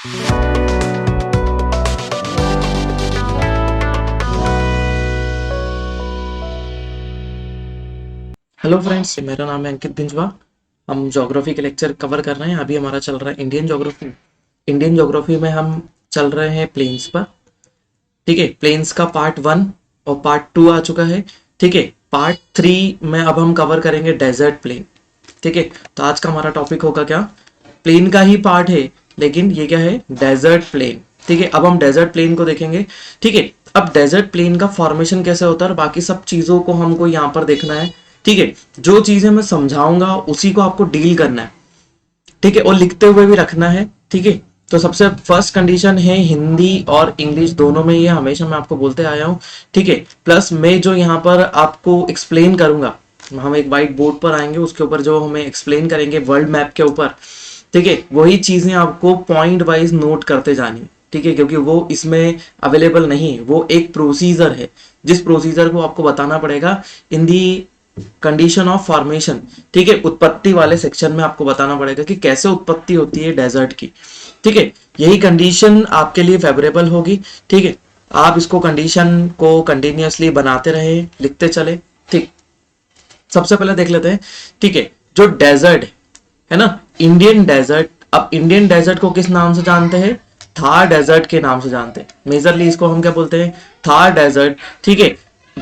Hello friends, मेरा नाम है अंकित बिंजवा। हम ज्योग्राफी के लेक्चर कवर कर रहे हैं। अभी हमारा चल रहा है इंडियन ज्योग्राफी। इंडियन ज्योग्राफी में हम चल रहे हैं प्लेन्स पर। ठीक है, प्लेन्स का पार्ट 1 और पार्ट 2 आ चुका है। ठीक है, पार्ट 3 में अब हम कवर करेंगे डेजर्ट प्लेन। ठीक है, तो आज का हमारा टॉपिक होगा क्या, प्लेन का ही पार्ट है लेकिन ये क्या है, डेजर्ट प्लेन। ठीक है, अब हम डेजर्ट प्लेन को देखेंगे। ठीक है, अब डेजर्ट प्लेन का फॉर्मेशन कैसे होता है और बाकी सब चीजों को हमको यहाँ पर देखना है। ठीक है, जो चीजें मैं समझाऊंगा उसी को आपको डील करना है। ठीक है, और लिखते हुए भी रखना है। ठीक है, तो सबसे फर्स्ट कंडीशन है हिंदी और इंग्लिश दोनों में, ये हमेशा मैं आपको बोलते आया हूँ। ठीक है, प्लस मैं जो यहाँ पर आपको एक्सप्लेन करूंगा, हम एक वाइट बोर्ड पर आएंगे, उसके ऊपर जो हमें एक्सप्लेन करेंगे वर्ल्ड मैप के ऊपर। ठीक है, वही चीजें आपको पॉइंट वाइज नोट करते जानी है। ठीक है, क्योंकि वो इसमें अवेलेबल नहीं है, वो एक प्रोसीजर है जिस प्रोसीजर को आपको बताना पड़ेगा इन दी कंडीशन ऑफ फॉर्मेशन। ठीक है, उत्पत्ति वाले सेक्शन में आपको बताना पड़ेगा कि कैसे उत्पत्ति होती है डेजर्ट की। ठीक है, यही कंडीशन आपके लिए फेवरेबल होगी। ठीक है, आप इसको कंडीशन को कंटिन्यूअसली बनाते रहे, लिखते चले। ठीक, सबसे पहले देख लेते हैं। ठीक है, जो डेजर्ट है ना, इंडियन डेजर्ट। अब इंडियन डेजर्ट को किस नाम से जानते हैं, थार डेजर्ट के नाम से जानते हैं। मेजरली इसको हम क्या बोलते हैं, थार डेजर्ट। ठीक है,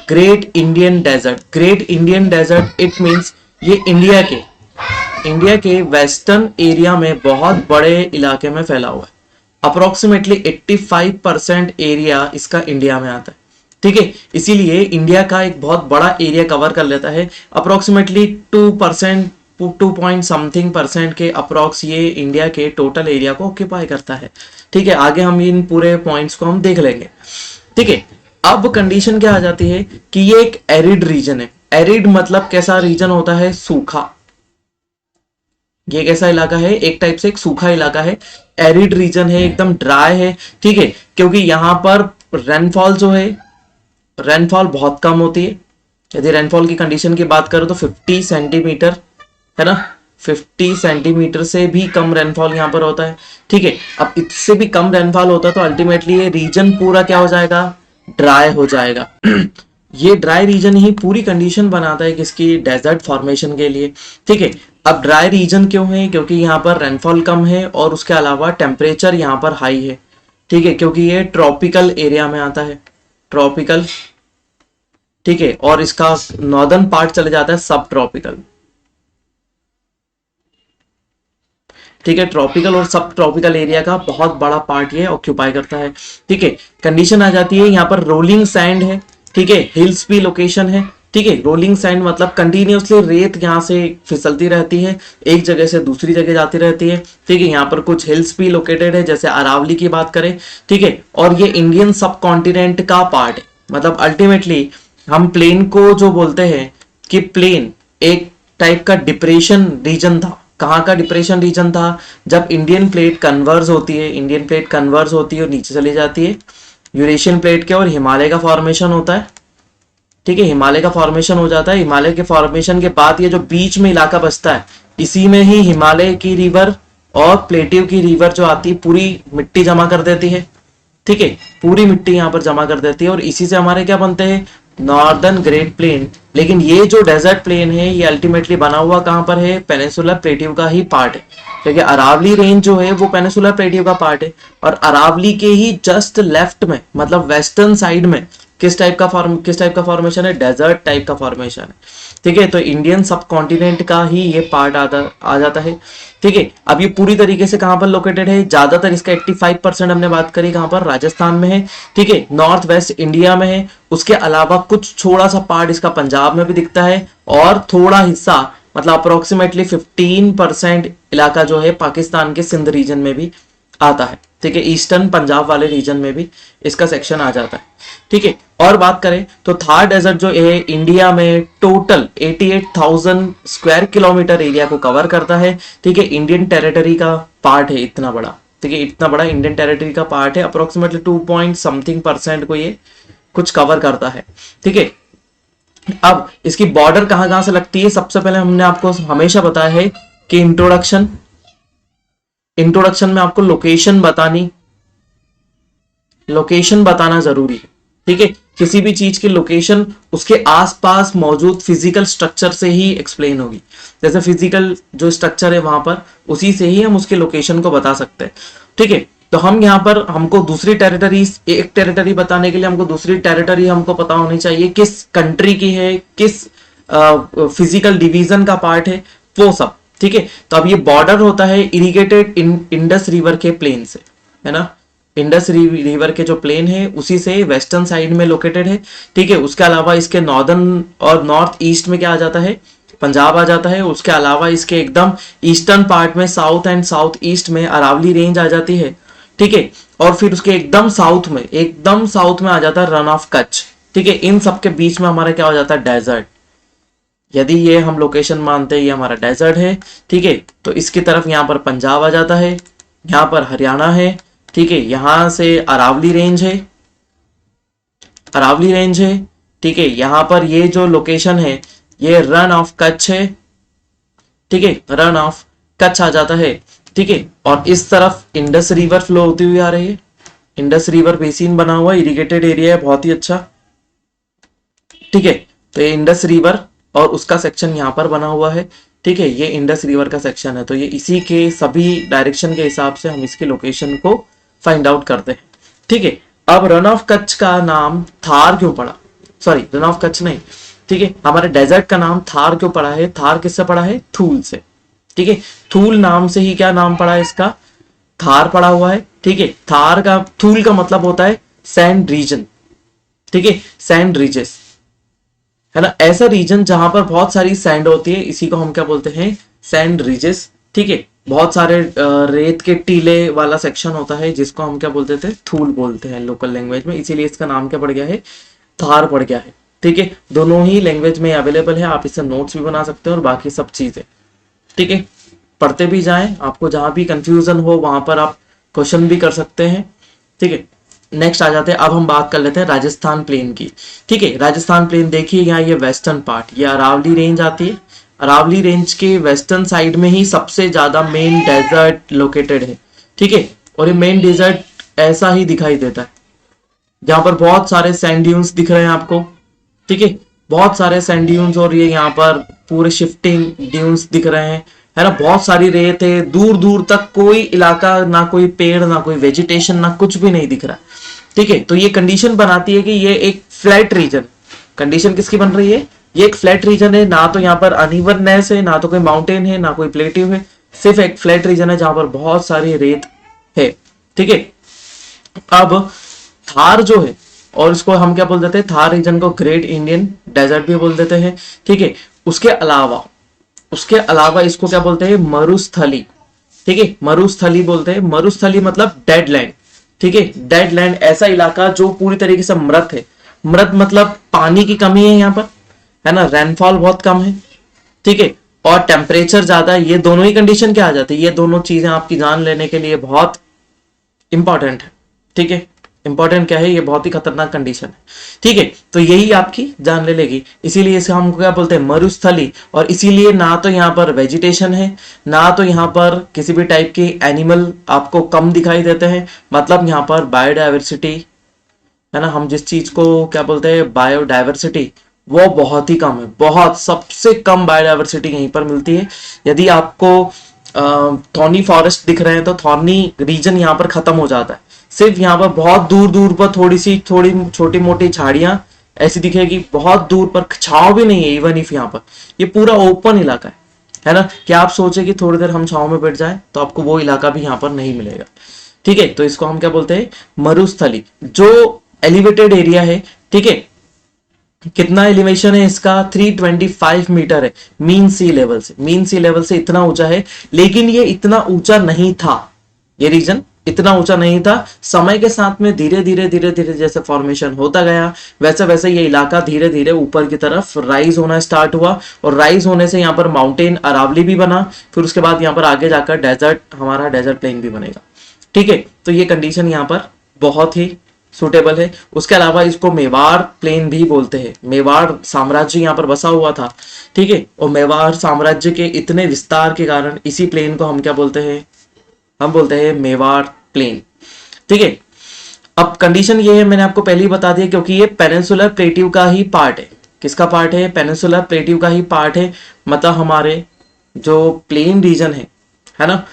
great Indian desert. Great Indian desert it means ये इंडिया के वेस्टर्न एरिया में बहुत बड़े इलाके में फैला हुआ है। अप्रोक्सीमेटली 85% एरिया इसका इंडिया में आता है। ठीक है, इसीलिए इंडिया का एक बहुत बड़ा एरिया कवर कर लेता है। अप्रोक्सीमेटली 2%, 2 पॉइंट समथिंग परसेंट के अप्रोक्स ये इंडिया के टोटल एरिया को ऑक्यूपाई करता है। ठीक है, आगे हम इन पूरे पॉइंट्स को हम देख लेंगे। ठीक है, अब कंडीशन क्या आ जाती है कि ये एक एरिड रीजन है। एरिड मतलब कैसा रीजन होता है, सूखा। ये कैसा इलाका है, एक टाइप से एक सूखा इलाका है, एरिड रीजन है, एकदम ड्राई है। ठीक है, क्योंकि यहां पर रेनफॉल जो है, रेनफॉल बहुत कम होती है। यदि रेनफॉल की कंडीशन की बात करो तो 50 सेंटीमीटर है ना, 50 सेंटीमीटर से भी कम रेनफॉल यहाँ पर होता है। ठीक है, अब इससे भी कम रेनफॉल होता है तो अल्टीमेटली ये रीजन पूरा क्या हो जाएगा, ड्राई हो जाएगा। ये ड्राई रीजन ही पूरी कंडीशन बनाता है किसकी, डेजर्ट फॉर्मेशन के लिए। ठीक है, अब ड्राई रीजन क्यों है, क्योंकि यहाँ पर रेनफॉल कम है और उसके अलावा टेम्परेचर यहाँ पर हाई है। ठीक है, क्योंकि ये ट्रॉपिकल एरिया में आता है, ट्रॉपिकल। ठीक है, और इसका नॉर्दर्न पार्ट चले जाता है सब ट्रॉपिकल। ठीक है, ट्रॉपिकल और सब ट्रॉपिकल एरिया का बहुत बड़ा पार्ट ये ऑक्यूपाई करता है। ठीक है, कंडीशन आ जाती है यहाँ पर रोलिंग सैंड है। ठीक है, हिल्स भी लोकेशन है। ठीक है, रोलिंग सैंड मतलब कंटिन्यूअसली रेत यहाँ से फिसलती रहती है, एक जगह से दूसरी जगह जाती रहती है। ठीक है, यहाँ पर कुछ हिल्स भी लोकेटेड है, जैसे अरावली की बात करें। ठीक है, और ये इंडियन सब कॉन्टिनेंट का पार्ट है। मतलब अल्टीमेटली हम प्लेन को जो बोलते हैं कि प्लेन एक टाइप का डिप्रेशन रीजन था। कहाँ का डिप्रेशन रीजन था, जब इंडियन प्लेट कन्वर्स होती है, इंडियन प्लेट कन्वर्स होती है और नीचे चली जाती है यूरेशियन प्लेट के, और हिमालय का फॉर्मेशन होता है। ठीक है, हिमालय का फॉर्मेशन हो जाता है। हिमालय के फॉर्मेशन के बाद ये जो बीच में इलाका बचता है, इसी में ही हिमालय की रिवर और प्लेटिव की रिवर जो आती है पूरी मिट्टी जमा कर देती है। ठीक है, पूरी मिट्टी यहाँ पर जमा कर देती है और इसी से हमारे क्या बनते हैं, नॉर्दर्न ग्रेट प्लेन। लेकिन ये जो डेजर्ट प्लेन है ये अल्टीमेटली बना हुआ कहां पर है, पेनिनसुलर प्लेटिव का ही पार्ट है। क्योंकि अरावली रेंज जो है वो पेनिनसुलर प्लेटिव का पार्ट है, और अरावली के ही जस्ट लेफ्ट में मतलब वेस्टर्न साइड में किस टाइप का फॉर्मेशन है, डेजर्ट टाइप का फॉर्मेशन है। ठीक है, तो इंडियन सब कॉन्टिनेंट का ही ये पार्ट आ जाता है। ठीक है, अब ये पूरी तरीके से कहां पर लोकेटेड है, ज्यादातर इसका 85% हमने बात करी कहां पर, राजस्थान में है। ठीक है, नॉर्थ वेस्ट इंडिया में है। उसके अलावा कुछ थोड़ा सा पार्ट इसका पंजाब में भी दिखता है, और थोड़ा हिस्सा मतलब अप्रोक्सीमेटली 15% इलाका जो है पाकिस्तान के सिंध रीजन में भी आता है। ठीक है, ईस्टर्न पंजाब वाले रीजन में भी इसका सेक्शन आ जाता है। ठीक है, और बात करें तो थार डेजर्ट जो है इंडिया में टोटल 88,000 स्क्वायर किलोमीटर एरिया को कवर करता है। ठीक है, इंडियन टेरिटरी का पार्ट है इतना बड़ा। ठीक है, इतना बड़ा इंडियन टेरिटरी का पार्ट है, अप्रोक्सीमेटली 2 पॉइंट समथिंग परसेंट को ये कुछ कवर करता है। ठीक है, अब इसकी बॉर्डर कहां कहां से लगती है, सबसे पहले हमने आपको हमेशा बताया है कि इंट्रोडक्शन में आपको लोकेशन बताना जरूरी है। ठीक है, किसी भी चीज की लोकेशन उसके आसपास मौजूद फिजिकल स्ट्रक्चर से ही एक्सप्लेन होगी। जैसे फिजिकल जो स्ट्रक्चर है वहां पर, उसी से ही हम उसके लोकेशन को बता सकते हैं। ठीक है, तो हम यहाँ पर हमको दूसरी टेरिटरीज, एक टेरिटरी बताने के लिए हमको दूसरी टेरिटरी हमको पता होनी चाहिए किस कंट्री की है, किस फिजिकल डिवीजन का पार्ट है, वो सब। ठीक है, तो अब ये बॉर्डर होता है इरिगेटेड इंडस रिवर के प्लेन से, है ना। इंडस रिवर के जो प्लेन है उसी से वेस्टर्न साइड में लोकेटेड है। ठीक है, उसके अलावा इसके नॉर्दर्न और नॉर्थ ईस्ट में क्या आ जाता है, पंजाब आ जाता है। उसके अलावा इसके एकदम ईस्टर्न पार्ट में साउथ एंड साउथ ईस्ट में अरावली रेंज आ जाती है। ठीक है, और फिर उसके एकदम साउथ में आ जाता है रन ऑफ कच्छ। ठीक है, इन सब के बीच में हमारा क्या हो जाता है, डेजर्ट। यदि ये हम लोकेशन मानते हैं ये हमारा डेजर्ट है। ठीक है, तो इसकी तरफ यहाँ पर पंजाब आ जाता है, यहाँ पर हरियाणा है। ठीक है, यहां से अरावली रेंज है, ठीक है, यहां पर ये जो लोकेशन है ये रन ऑफ कच्छ है। ठीक है, रन ऑफ कच्छ आ जाता है। ठीक है, और इस तरफ इंडस रिवर फ्लो होती हुई आ रही है। इंडस रिवर बेसिन बना हुआ इरिगेटेड एरिया है, बहुत ही अच्छा। ठीक है, तो ये इंडस रिवर और उसका सेक्शन यहाँ पर बना हुआ है। ठीक है, ये इंडस रिवर का सेक्शन है, तो ये इसी के सभी डायरेक्शन के हिसाब से हम इसकी लोकेशन को फाइंड आउट करते हैं। ठीक है, अब रन ऑफ कच्छ का नाम थार क्यों पड़ा, सॉरी रन ऑफ कच्छ नहीं, ठीक है, हमारे डेजर्ट का नाम थार क्यों पड़ा है, थार किससे पड़ा है, थूल से। ठीक है, थूल नाम से ही क्या नाम पड़ा है इसका, थार पड़ा हुआ है। ठीक है, थूल का मतलब होता है सैंड रीजन। ठीक है, सैंड रीजेस, है ना, ऐसा रीजन जहां पर बहुत सारी सैंड होती है, इसी को हम क्या बोलते हैं, सैंड रीजेस। ठीक है, बहुत सारे रेत के टीले वाला सेक्शन होता है जिसको हम क्या बोलते थे, थूल बोलते हैं लोकल लैंग्वेज में, इसीलिए इसका नाम क्या पड़ गया है, थार पड़ गया है। ठीक है, दोनों ही लैंग्वेज में अवेलेबल है, आप इससे नोट्स भी बना सकते हैं और बाकी सब चीजें। ठीक है, पढ़ते भी जाएं, आपको जहां भी कंफ्यूजन हो वहां पर आप क्वेश्चन भी कर सकते हैं। ठीक है, नेक्स्ट आ जाते हैं, अब हम बात कर लेते हैं राजस्थान प्लेन की। ठीक है, राजस्थान प्लेन देखिए, यहाँ ये वेस्टर्न पार्ट, ये अरावली रेंज आती है। अरावली रेंज के वेस्टर्न साइड में ही सबसे ज्यादा मेन डेजर्ट लोकेटेड है। ठीक है, और ये मेन डेजर्ट ऐसा ही दिखाई देता है, जहां पर बहुत सारे सैंड ड्यून्स दिख रहे हैं आपको। ठीक है, बहुत सारे सैंड ड्यून्स, और ये यहाँ पर पूरे शिफ्टिंग ड्यून्स दिख रहे हैं, है ना, बहुत सारी रेत है, दूर दूर तक कोई इलाका, ना कोई पेड़, ना कोई वेजिटेशन, ना कुछ भी नहीं दिख रहा। ठीक है, तो ये कंडीशन बनाती है कि ये एक फ्लैट रीजन, कंडीशन किसकी बन रही है, ये एक फ्लैट रीजन है, ना तो यहाँ पर अनइवननेस है, ना तो कोई माउंटेन है, ना कोई प्लेटिव है, सिर्फ एक फ्लैट रीजन है जहां पर बहुत सारी रेत है। ठीक है, अब थार जो है, और इसको हम क्या बोल देते हैं, थार रीजन को ग्रेट इंडियन डेजर्ट भी बोल देते हैं। ठीक है, उसके अलावा इसको क्या बोलते हैं, मरुस्थली। ठीक है, मरुस्थली बोलते हैं, मरुस्थली मतलब डेड लैंड। ठीक है, डेड लैंड ऐसा इलाका जो पूरी तरीके से मृत है। मृत मतलब पानी की कमी है यहाँ पर, है ना, रेनफॉल बहुत कम है। ठीक है, और टेम्परेचर ज्यादा है। ये दोनों ही कंडीशन क्या आ जाती है, ये दोनों चीजें आपकी जान लेने के लिए बहुत इंपॉर्टेंट है। ठीक है, इंपॉर्टेंट क्या है, ये बहुत ही खतरनाक कंडीशन है। ठीक है, तो यही आपकी जान ले लेगी, इसीलिए इसे हम क्या बोलते हैं, मरुस्थली। और इसीलिए ना तो यहाँ पर वेजिटेशन है, ना तो यहाँ पर किसी भी टाइप के एनिमल आपको कम दिखाई देते हैं, मतलब यहाँ पर बायोडाइवर्सिटी, है ना, हम जिस चीज को क्या बोलते हैं, बायोडाइवर्सिटी, वो बहुत ही कम है, बहुत सबसे कम बायोडाइवर्सिटी यहीं पर मिलती है। यदि आपको थॉर्नी फॉरेस्ट दिख रहे हैं तो थॉर्नी रीजन यहाँ पर खत्म हो जाता है, सिर्फ यहाँ पर बहुत दूर दूर पर थोड़ी छोटी मोटी झाड़ियां ऐसी दिखेगी, बहुत दूर पर छांव भी नहीं है। इवन इफ यहाँ पर ये पूरा ओपन इलाका है ना, क्या आप सोचे कि थोड़ी देर हम छांव में बैठ जाए, तो आपको वो इलाका भी यहाँ पर नहीं मिलेगा। ठीक है, तो इसको हम क्या बोलते हैं, मरुस्थली, जो एलिवेटेड एरिया है। ठीक है, कितना एलिवेशन है इसका, 325 मीटर है मीन सी लेवल से, मीन सी लेवल से इतना ऊंचा है। लेकिन ये इतना ऊंचा नहीं था, ये रीजन इतना ऊंचा नहीं था। समय के साथ में धीरे धीरे जैसे फॉर्मेशन होता गया, वैसे वैसे ये इलाका धीरे धीरे ऊपर की तरफ राइज होना स्टार्ट हुआ, और राइज होने से यहाँ पर माउंटेन अरावली भी बना, फिर उसके बाद यहाँ पर आगे जाकर डेजर्ट, हमारा डेजर्ट प्लेन भी बनेगा। ठीक है, तो ये कंडीशन यहाँ पर बहुत ही सुटेबल है। उसके अलावा इसको मेवाड़ प्लेन भी बोलते हैं, मेवाड़ साम्राज्य यहाँ पर बसा हुआ था। ठीक है, और मेवाड़ साम्राज्य के इतने विस्तार के कारण इसी प्लेन को हम क्या बोलते हैं, हम बोलते हैं मेवाड़ प्लेन। ठीक है, अब कंडीशन ये है, मैंने आपको पहले ही बता दिया, क्योंकि ये पेनिनसुलर प्लेट्यू का ही पार्ट है। किसका पार्ट है? पेनिनसुलर प्लेट्यू का ही पार्ट है। मतलब हमारे जो प्लेन रीजन है ना,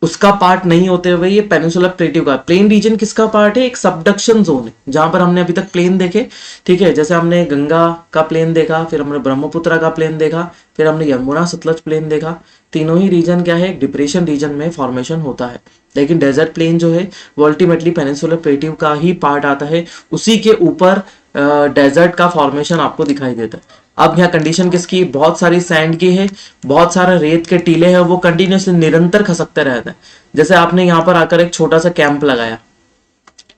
उसका पार्ट नहीं होते हुए ये पेनिनसुलर प्लेट्यू का। प्लेन रीजन किसका पार्ट है? एक सबडक्शन जोन है, जहां पर हमने अभी तक प्लेन देखे। ठीक है, जैसे हमने गंगा का प्लेन देखा, फिर हमने ब्रह्मपुत्र का प्लेन देखा, फिर हमने यमुना सतलज प्लेन देखा। तीनों ही रीजन क्या है? डिप्रेशन रीजन में फॉर्मेशन होता है। लेकिन डेजर्ट प्लेन जो है वो अल्टीमेटली पेनिनसुलर प्लेट्यू का ही पार्ट आता है, उसी के ऊपर डेजर्ट का फॉर्मेशन आपको दिखाई देता है। अब यहाँ कंडीशन किसकी? बहुत सारी सैंड की है, बहुत सारे रेत के टीले हैं, वो कंटिन्यूसली निरंतर खसकते रहते हैं। जैसे आपने यहाँ पर आकर एक छोटा सा कैंप लगाया,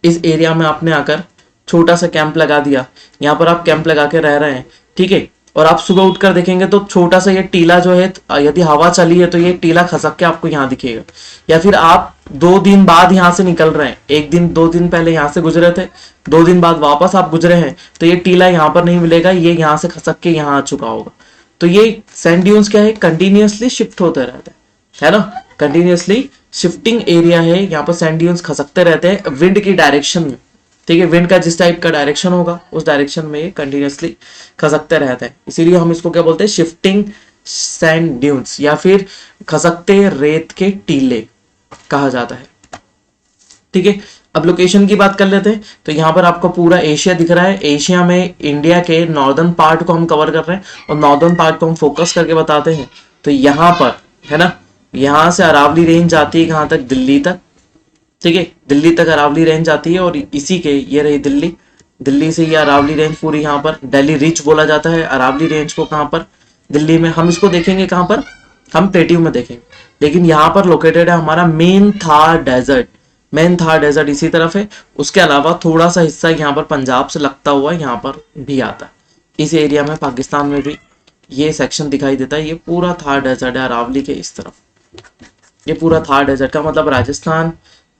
इस एरिया में आपने आकर छोटा सा कैंप लगा दिया, यहाँ पर आप कैंप लगा के रह रहे हैं। ठीक है, और आप सुबह उठकर देखेंगे तो छोटा सा ये टीला जो है, यदि हवा चली है तो ये टीला खसक के आपको यहाँ दिखेगा। या फिर आप 2 दिन बाद यहाँ से निकल रहे हैं, 1 दिन 2 दिन पहले यहाँ से गुजरे थे, 2 दिन बाद वापस आप गुजरे हैं, तो ये टीला यहाँ पर नहीं मिलेगा, ये यहाँ से खसक के यहाँ आ चुका होगा। तो ये सैंड ड्यून्स क्या है? कंटिन्यूअसली शिफ्ट होते रहते हैं, है ना, कंटिन्यूअसली शिफ्टिंग एरिया है। यहाँ पर सैंड ड्यून्स खसकते रहते हैं विंड की डायरेक्शन में। ठीक है, विंड का जिस टाइप का डायरेक्शन होगा उस डायरेक्शन में ये कंटिन्यूअसली खसकते रहते हैं, इसीलिए हम इसको क्या बोलते हैं? शिफ्टिंग सैंड ड्यून्स, या फिर खसकते रेत के टीले कहा जाता है। ठीक है, अब लोकेशन की बात कर लेते हैं। तो यहाँ पर आपको पूरा एशिया दिख रहा है। एशिया में इंडिया के नॉर्दर्न पार्ट को हम कवर कर रहे हैं, और नॉर्दर्न पार्ट को हम फोकस करके बताते हैं। तो यहाँ पर है ना, यहाँ से अरावली रेंज जाती है कहाँ तक? दिल्ली तक। ठीक है, दिल्ली तक अरावली रेंज आती है, और इसी के ये रही दिल्ली, दिल्ली से ये अरावली रेंज पूरी यहाँ पर दिल्ली रिच बोला जाता है अरावली रेंज को। कहाँ पर? दिल्ली में। हम इसको देखेंगे कहाँ पर? हम प्लेट्यू में देखेंगे। लेकिन यहाँ पर लोकेटेड है हमारा main Thar desert. Main Thar desert इसी तरफ है, उसके अलावा थोड़ा सा हिस्सा यहाँ पर पंजाब से लगता हुआ यहाँ पर भी आता है। इस एरिया में पाकिस्तान में भी ये सेक्शन दिखाई देता है। ये पूरा थार डेजर्ट है अरावली के इस तरफ, ये पूरा थार डेजर्ट का मतलब राजस्थान,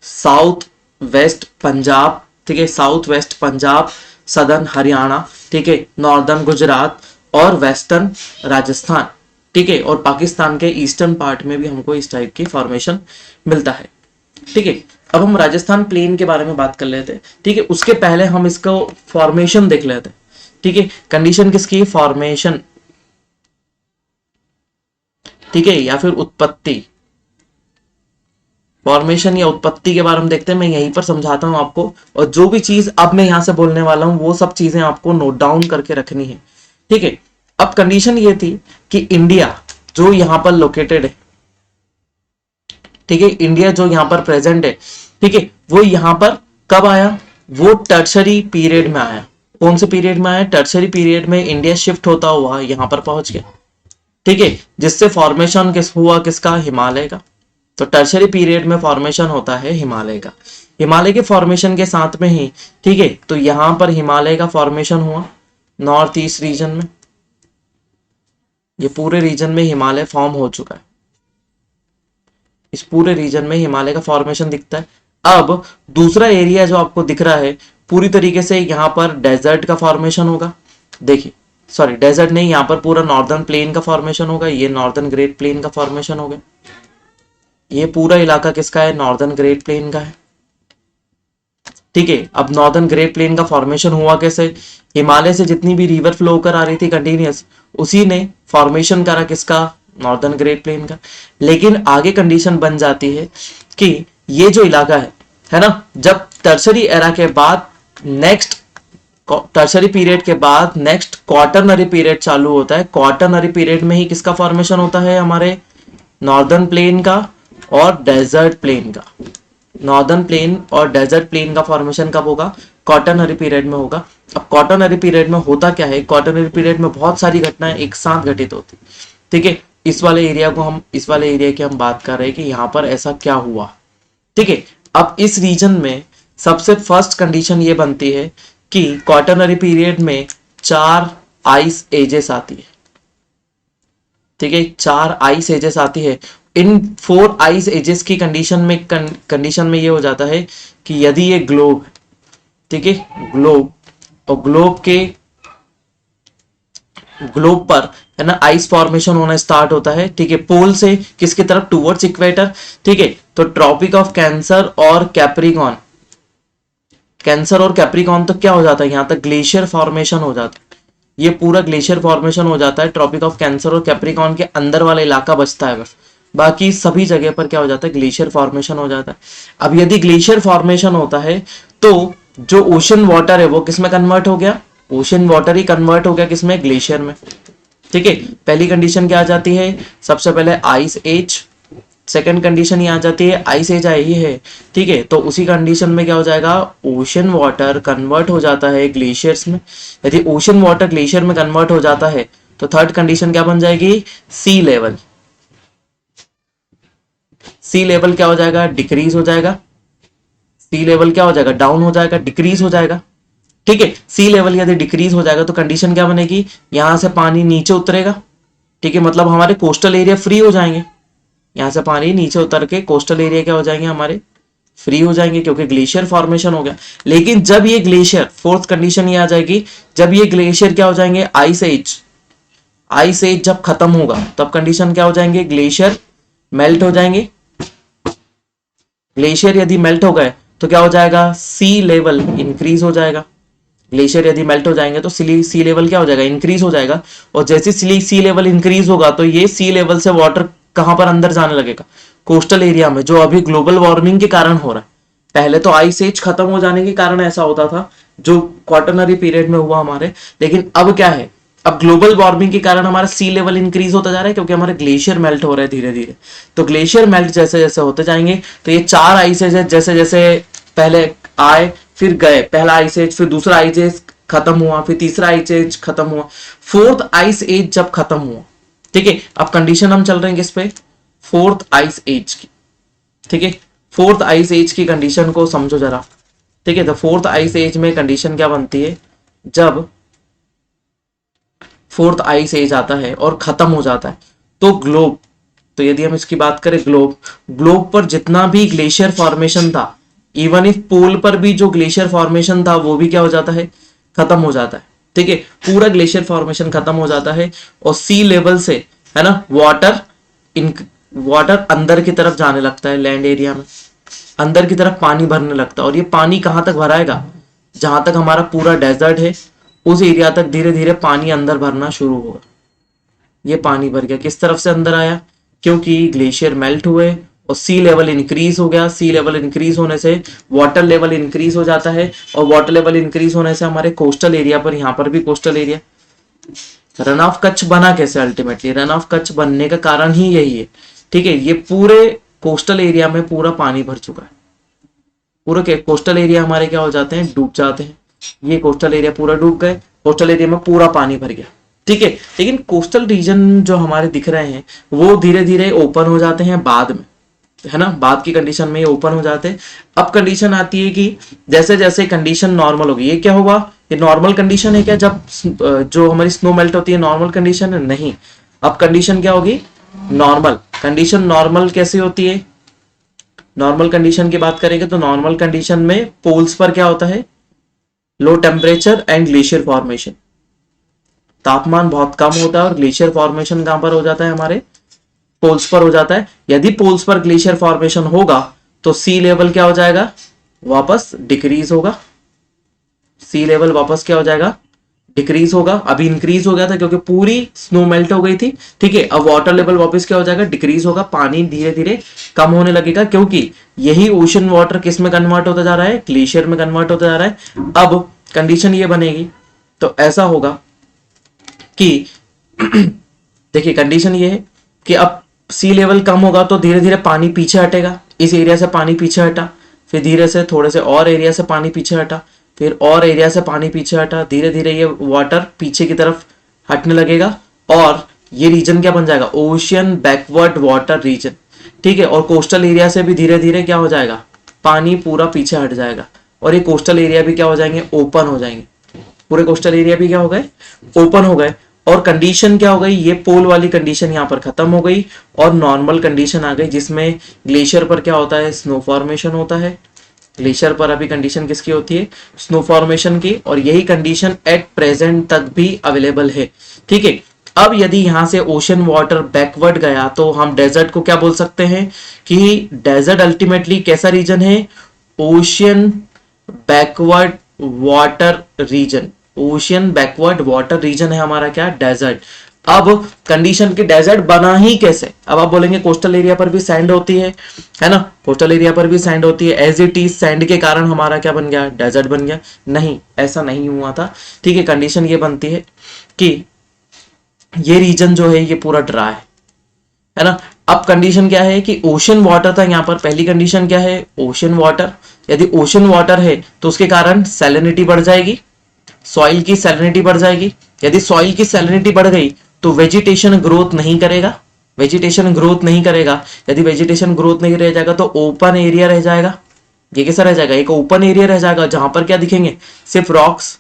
साउथ वेस्ट पंजाब, ठीक है, south west Punjab, southern Haryana, ठीक है, नॉर्दर्न गुजरात और वेस्टर्न राजस्थान। ठीक है, और पाकिस्तान के ईस्टर्न पार्ट में भी हमको इस टाइप की फॉर्मेशन मिलता है। ठीक है, अब हम राजस्थान प्लेन के बारे में बात कर लेते हैं। ठीक है, उसके पहले हम इसको फॉर्मेशन देख लेते हैं। ठीक है, कंडीशन किसकी? फॉर्मेशन। ठीक है, या फिर उत्पत्ति। फॉर्मेशन या उत्पत्ति के बारे में देखते हैं, मैं यहीं पर समझाता हूं आपको, और जो भी चीज अब मैं यहां से बोलने वाला हूं वो सब चीजें आपको नोट डाउन करके रखनी है। ठीक है, अब कंडीशन ये थी कि इंडिया जो यहां पर लोकेटेड है, ठीक है, इंडिया जो यहां पर प्रेजेंट है, ठीक है, वो यहां पर कब आया? वो टर्शरी पीरियड में आया। कौन से पीरियड में आया? टर्शरी पीरियड में इंडिया शिफ्ट होता हुआ यहां पर पहुंच गया। ठीक है, जिससे फॉर्मेशन हुआ किसका? हिमालय का। तो टर्शरी पीरियड में फॉर्मेशन होता है हिमालय का। हिमालय के फॉर्मेशन के साथ में ही, ठीक है, तो यहां पर हिमालय का फॉर्मेशन हुआ नॉर्थ ईस्ट रीजन में। ये पूरे रीजन में हिमालय फॉर्म हो चुका है, इस पूरे रीजन में हिमालय का फॉर्मेशन दिखता है। अब दूसरा एरिया जो आपको दिख रहा है पूरी तरीके से यहां पर डेजर्ट का फॉर्मेशन होगा। देखिए, सॉरी डेजर्ट नहीं, यहां पर पूरा नॉर्दर्न प्लेन का फॉर्मेशन होगा। ये नॉर्दर्न ग्रेट प्लेन का फॉर्मेशन होगा। ये पूरा इलाका किसका है? नॉर्दर्न ग्रेट प्लेन का है। ठीक है, अब नॉर्दर्न ग्रेट प्लेन का फॉर्मेशन हुआ कैसे? हिमालय से जितनी भी रिवर फ्लो होकर आ रही थी कंटिन्यूअस, उसी ने फॉर्मेशन करा किसका? नॉर्दर्न ग्रेट प्लेन का। लेकिन आगे कंडीशन बन जाती है कि ये जो इलाका है ना, जब टर्शरी एरा के बाद नेक्स्ट टर्शरी पीरियड के बाद नेक्स्ट क्वार्टरनरी पीरियड चालू होता है। क्वार्टरनरी पीरियड में ही किसका फॉर्मेशन होता है? हमारे नॉर्दर्न प्लेन का और डेजर्ट प्लेन का। नॉर्दर्न प्लेन और डेजर्ट प्लेन का फॉर्मेशन कब होगा? क्वार्टरनरी पीरियड में होगा। अब क्वार्टरनरी पीरियड में होता क्या है? क्वार्टरनरी पीरियड में बहुत सारी घटनाएं एक साथ घटित होती। ठीक है, इस वाले एरिया की हम बात कर रहे हैं कि यहाँ पर ऐसा क्या हुआ। ठीक है, अब इस रीजन में सबसे फर्स्ट कंडीशन ये बनती है कि क्वार्टरनरी पीरियड में 4 आइस एजेस आती है। ठीक है, 4 आइस एजेस आती है। इन 4 आइस एजेस की कंडीशन में ये हो जाता है कि यदि ये ग्लोब, ठीक है, ग्लोब और ग्लोब पर है ना, आइस फॉर्मेशन होना स्टार्ट होता है, ठीक है, पोल से किसकी तरफ, टूवर्ड्स इक्वेटर, ठीक है। तो ट्रॉपिक ऑफ कैंसर और कैप्रिकॉन, कैंसर और कैप्रिकॉन तक क्या हो जाता है, यहाँ तक ग्लेशियर फॉर्मेशन हो जाता है, ये पूरा ग्लेशियर फॉर्मेशन हो जाता है। ट्रॉपिक ऑफ कैंसर और कैप्रिकॉन के अंदर वाला इलाका बचता है बस, बाकी सभी जगह पर क्या हो जाता है, ग्लेशियर फॉर्मेशन हो जाता है। अब यदि ग्लेशियर फॉर्मेशन होता है तो जो ओशन वाटर है वो किसमें कन्वर्ट हो गया, ओशन वाटर ही कन्वर्ट हो गया किसमें, ग्लेशियर में, ठीक है। पहली कंडीशन क्या आ जाती है, सबसे पहले आइस एज, सेकंड कंडीशन ये आ जाती है आइस एज आई है, ठीक है। तो उसी कंडीशन में क्या हो जाएगा, ओशन वाटर कन्वर्ट हो जाता है ग्लेशियर्स में। यदि ओशन वाटर ग्लेशियर में कन्वर्ट हो जाता है तो थर्ड कंडीशन क्या बन जाएगी, सी लेवल, सी लेवल क्या हो जाएगा, डिक्रीज हो जाएगा, सी लेवल क्या हो जाएगा, डाउन हो जाएगा, डिक्रीज हो जाएगा, ठीक है। सी लेवल यदि डिक्रीज हो जाएगा तो कंडीशन क्या बनेगी, यहां से पानी नीचे उतरेगा, ठीक है, मतलब हमारे कोस्टल एरिया फ्री हो जाएंगे, यहां से पानी नीचे उतर के कोस्टल एरिया क्या हो जाएंगे, हमारे फ्री हो जाएंगे, क्योंकि ग्लेशियर फॉर्मेशन हो गया। लेकिन जब ये ग्लेशियर, फोर्थ कंडीशन ये आ जाएगी, जब ये ग्लेशियर क्या हो जाएंगे, आइस एज, आइस एज जब खत्म होगा तब कंडीशन क्या हो जाएंगे, ग्लेशियर मेल्ट हो जाएंगे। ग्लेशियर यदि मेल्ट हो गए तो क्या हो जाएगा, सी लेवल इंक्रीज हो जाएगा। ग्लेशियर यदि मेल्ट हो जाएंगे तो सी लेवल क्या हो जाएगा, इंक्रीज हो जाएगा। और जैसे सी लेवल इंक्रीज होगा तो ये सी लेवल से वाटर कहां पर अंदर जाने लगेगा, कोस्टल एरिया में, जो अभी ग्लोबल वार्मिंग के कारण हो रहा है। पहले तो आइस एज खत्म हो जाने के कारण ऐसा होता था, जो क्वार्टरनरी पीरियड में हुआ हमारे, लेकिन अब क्या है, अब ग्लोबल वार्मिंग के कारण हमारा सी लेवल इंक्रीज होता जा रहा है, क्योंकि हमारे ग्लेशियर मेल्ट हो रहे हैं धीरे धीरे। तो ग्लेशियर मेल्ट जैसे जैसे होते जाएंगे तो ये चार आइस एज जैसे जैसे पहले आए फिर गए, पहला आइस एज, फिर दूसरा आइस एज खत्म हुआ, फिर तीसरा आइस एज खत्म हुआ, फोर्थ आइस एज जब खत्म हुआ, ठीक है। अब कंडीशन हम चल रहे हैं किस पे, फोर्थ आइस एज की, ठीक है। फोर्थ आइस एज की कंडीशन को समझो जरा, ठीक है। तो फोर्थ आइस एज में कंडीशन क्या बनती है, जब फोर्थ आइस एज आता है और खत्म हो जाता है तो ग्लोब, तो यदि हम इसकी बात करें ग्लोब, ग्लोब पर जितना भी ग्लेशियर फॉर्मेशन था, इवन इफ पोल पर भी जो ग्लेशियर फॉर्मेशन था वो भी क्या हो जाता है, खत्म हो जाता है, ठीक है। पूरा ग्लेशियर फॉर्मेशन खत्म हो जाता है और सी लेवल से, है ना, वाटर अंदर की तरफ जाने लगता है, लैंड एरिया में अंदर की तरफ पानी भरने लगता है। और ये पानी कहां तक भराएगा, जहां तक हमारा पूरा डेजर्ट है उस एरिया तक धीरे धीरे पानी अंदर भरना शुरू होगा। ये पानी भर गया, किस तरफ से अंदर आया, क्योंकि ग्लेशियर मेल्ट हुए और सी लेवल इंक्रीज हो गया। सी लेवल इंक्रीज होने से वाटर लेवल इंक्रीज हो जाता है, और वाटर लेवल इंक्रीज होने से हमारे कोस्टल एरिया पर, यहाँ पर भी coastal area, run of Kutch बना कैसे, अल्टीमेटली रन ऑफ कच्छ बनने का कारण ही यही है, ठीक है। ये पूरे कोस्टल एरिया में पूरा पानी भर चुका है, पूरे कोस्टल एरिया हमारे क्या हो जाते हैं, डूब जाते हैं। ये कोस्टल एरिया पूरा डूब गए, कोस्टल एरिया में पूरा पानी भर गया, ठीक है। लेकिन कोस्टल रीजन जो हमारे दिख रहे हैं वो धीरे धीरे ओपन हो जाते हैं बाद में, है ना, बाद की कंडीशन में ये ओपन हो जाते हैं। अब कंडीशन आती है कि जैसे जैसे कंडीशन नॉर्मल होगी, ये क्या होगा, ये नॉर्मल कंडीशन है क्या, जब जो हमारी स्नो मेल्ट होती है नॉर्मल कंडीशन है, नहीं। अब कंडीशन क्या होगी, नॉर्मल कंडीशन। नॉर्मल कैसे होती है, नॉर्मल कंडीशन की बात करेंगे तो नॉर्मल कंडीशन में पोल्स पर क्या होता है, low temperature and glacier formation, तापमान बहुत कम होता है और ग्लेशियर फॉर्मेशन कहां पर हो जाता है, हमारे पोल्स पर हो जाता है। यदि पोल्स पर ग्लेशियर फॉर्मेशन होगा तो सी लेवल क्या हो जाएगा, वापस डिक्रीज होगा, सी लेवल वापस क्या हो जाएगा, डिक्रीज होगा। अभी इंक्रीज हो गया था क्योंकि पूरी स्नो मेल्ट हो गई थी, ठीक है। अब वाटर लेवल वापस क्या हो जाएगा, डिक्रीज होगा, पानी धीरे धीरे कम होने लगेगा, क्योंकि यही ओशन वाटर किस में कन्वर्ट होता जा रहा है, ग्लेशियर में कन्वर्ट होता जा रहा है। अब कंडीशन ये बनेगी, तो ऐसा होगा कि देखिए कंडीशन ये है कि अब सी लेवल कम होगा तो धीरे धीरे पानी पीछे हटेगा, इस एरिया से पानी पीछे हटा, फिर धीरे से थोड़े से और एरिया से पानी पीछे हटा, फिर और एरिया से पानी पीछे हटा, धीरे धीरे ये वाटर पीछे की तरफ हटने लगेगा और ये रीजन क्या बन जाएगा, ओशियन बैकवर्ड वाटर रीजन, ठीक है। और कोस्टल एरिया से भी धीरे धीरे क्या हो जाएगा, पानी पूरा पीछे हट जाएगा और ये कोस्टल एरिया भी क्या हो जाएंगे, ओपन हो जाएंगे। पूरे कोस्टल एरिया भी क्या हो गए, ओपन हो गए। और कंडीशन क्या हो गई, ये पोल वाली कंडीशन यहाँ पर खत्म हो गई और नॉर्मल कंडीशन आ गई, जिसमें ग्लेशियर पर क्या होता है, स्नो फॉर्मेशन होता है। ग्लेशियर पर अभी कंडीशन किसकी होती है, स्नो फॉर्मेशन की, और यही कंडीशन एट प्रेजेंट तक भी अवेलेबल है, ठीक है। अब यदि यहां से ओशन वाटर बैकवर्ड गया तो हम डेजर्ट को क्या बोल सकते हैं कि डेजर्ट अल्टीमेटली कैसा रीजन है, ocean backward water region. Ocean backward water region है हमारा क्या, डेजर्ट। अब कंडीशन की डेजर्ट बना ही कैसे, अब आप बोलेंगे कोस्टल एरिया पर भी सैंड होती है ना, कोस्टल एरिया पर भी सैंड होती है, एज इट इज सैंड के कारण हमारा क्या बन गया, डेजर्ट बन गया। नहीं, ऐसा नहीं हुआ था। ठीक है, कंडीशन ये बनती है कि ये रीजन जो है ये पूरा ड्राई है ना। अब कंडीशन क्या है कि ओशन वाटर था यहाँ पर, पहली कंडीशन क्या है, ओशन वाटर। यदि ओशन वाटर है तो उसके कारण सैलिनिटी बढ़ जाएगी, सॉइल की सैलिनिटी बढ़ जाएगी। यदि सॉइल की सैलिनिटी बढ़ गई तो वेजिटेशन ग्रोथ नहीं करेगा, वेजिटेशन ग्रोथ नहीं करेगा। यदि वेजिटेशन ग्रोथ नहीं रह जाएगा तो ओपन एरिया रह जाएगा। ये कैसा रह जाएगा, एक ओपन एरिया रह जाएगा जहां पर क्या दिखेंगे, सिर्फ रॉक्स,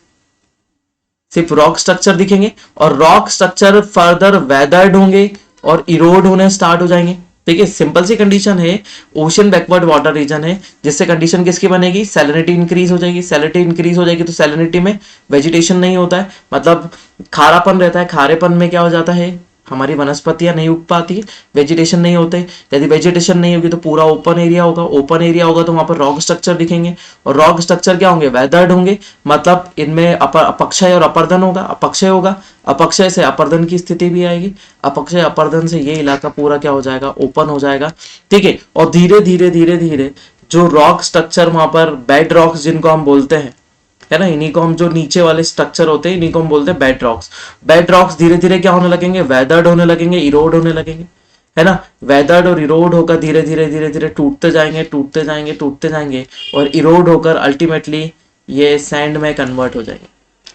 सिर्फ रॉक स्ट्रक्चर दिखेंगे, और रॉक स्ट्रक्चर फर्दर वेदर्ड होंगे और इरोड होने स्टार्ट हो जाएंगे। ठीक है, सिंपल सी कंडीशन है, ओशन बैकवर्ड वाटर रीजन है, जिससे कंडीशन किसकी बनेगी, सैलिनिटी इंक्रीज हो जाएगी। सैलिनिटी इंक्रीज हो जाएगी तो सैलिनिटी में वेजिटेशन नहीं होता है, मतलब खारापन रहता है। खारेपन में क्या हो जाता है, हमारी वनस्पतियां नहीं उग पाती, वेजिटेशन नहीं होते। यदि वेजिटेशन नहीं होगी तो पूरा ओपन एरिया होगा, ओपन एरिया होगा तो वहां पर रॉक स्ट्रक्चर दिखेंगे, और रॉक स्ट्रक्चर क्या होंगे, वेदर्ड होंगे, मतलब इनमें अपक्षय और अपर्दन होगा, अपक्षय होगा, अपक्षय से अपर्दन की स्थिति भी आएगी, अपक्षय अपर्दन से ये इलाका पूरा क्या हो जाएगा, ओपन हो जाएगा। ठीक है, और धीरे धीरे धीरे धीरे जो रॉक स्ट्रक्चर वहां पर बेड रॉक्स जिनको हम बोलते हैं, है ना, इन्हीं को हम, जो नीचे वाले स्ट्रक्चर होते हैं इन्हीं को हम बोलते हैं बेड रॉक्स। बेड रॉक्स धीरे धीरे क्या होने लगेंगे, वेदर्ड होने लगेंगे, इरोड होने लगेंगे, है ना। वेदर्ड और इरोड होकर धीरे धीरे धीरे धीरे टूटते जाएंगे, टूटते जाएंगे, टूटते जाएंगे, और इरोड होकर अल्टीमेटली ये सैंड में कन्वर्ट हो जाएंगे।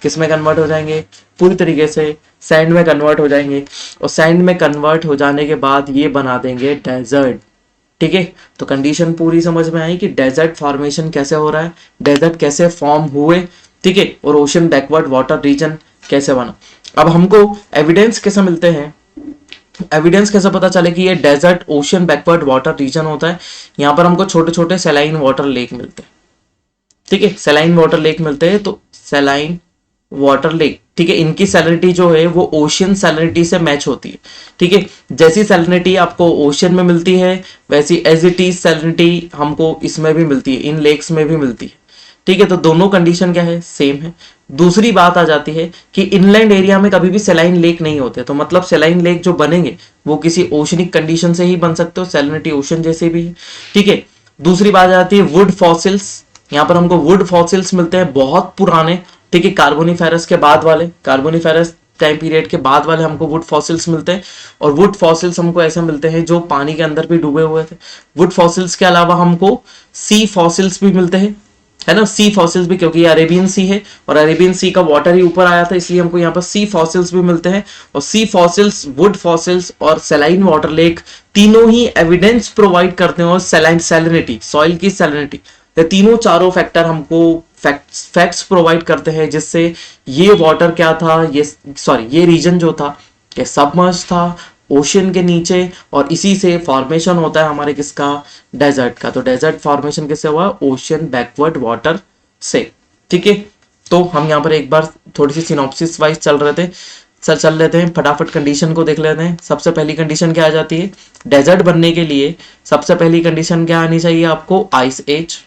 किस में कन्वर्ट हो जाएंगे, पूरी तरीके से सैंड में कन्वर्ट हो जाएंगे, और सैंड में कन्वर्ट हो जाने के बाद ये बना देंगे डेजर्ट। ठीक है, तो कंडीशन पूरी समझ में आई कि डेजर्ट फॉर्मेशन कैसे हो रहा है, डेजर्ट कैसे फॉर्म हुए, ठीक है, और ओशन बैकवर्ड वाटर रीजन कैसे बना। अब हमको एविडेंस कैसे मिलते हैं, एविडेंस कैसे पता चले कि ये desert ocean backward water region होता है। यहाँ पर हमको छोटे छोटे सेलाइन वाटर लेक मिलते हैं। ठीक है, सेलाइन वाटर लेक मिलते हैं, तो सेलाइन वाटर लेक, ठीक है, इनकी सैलिनिटी जो है वो ओशियन सैलिनिटी से मैच होती है। ठीक है, जैसी सैलिनिटी आपको ओशियन में मिलती है वैसी एज इट इज सैलिनिटी हमको इसमें भी मिलती है, इन लेक्स में भी मिलती है। ठीक है, तो दोनों कंडीशन क्या है, सेम है। दूसरी बात आ जाती है कि इनलैंड एरिया में कभी भी सेलाइन लेक नहीं होते, तो मतलब सेलाइन लेक जो बनेंगे वो किसी ओशनिक कंडीशन से ही बन सकते हो, सैलिनिटी ओशन जैसे भी है। ठीक है, दूसरी बात आ जाती है वुड फॉसिल्स। यहाँ पर हमको वुड फॉसिल्स मिलते हैं बहुत पुराने, ठीक है, कार्बोनिफेरस के बाद वाले, कार्बोनिफेरस टाइम पीरियड के बाद वाले हमको वुड फॉसिल्स मिलते हैं। और वुड फॉसिल्स हमको ऐसे मिलते हैं जो पानी के अंदर भी डूबे हुए थे। वुड फॉसिल्स के अलावा हमको सी फॉसिल्स भी मिलते हैं, है ना, सी फॉसिल्स भी, क्योंकि ये अरेबियन सी है और अरेबियन सी का वाटर ही ऊपर आया था, इसलिए हमको यहाँ पर सी फॉसिल्स भी मिलते हैं। और सी फॉसिल्स, वुड फॉसिल्स और सेलाइन वाटर लेक तीनों ही एविडेंस प्रोवाइड करते हैं, और सेलाइन सैलिनिटी, सॉइल की सैलिनिटी, ये तीनों चारों फैक्टर हमको फैक्ट्स प्रोवाइड करते हैं, जिससे ये वाटर क्या था, ये रीजन जो था ये सबमर्ज था ओशन के नीचे, और इसी से फॉर्मेशन होता है हमारे किसका, डेजर्ट का। तो डेजर्ट फॉर्मेशन किससे हुआ, ओशन बैकवर्ड वाटर से। ठीक है, तो हम यहाँ पर एक बार थोड़ी सी सिनॉप्सिस वाइज चल लेते हैं, फटाफट कंडीशन को देख लेते हैं। सबसे पहली कंडीशन क्या आ जाती है, डेजर्ट बनने के लिए सबसे पहली कंडीशन क्या आनी चाहिए आपको, आइस एज।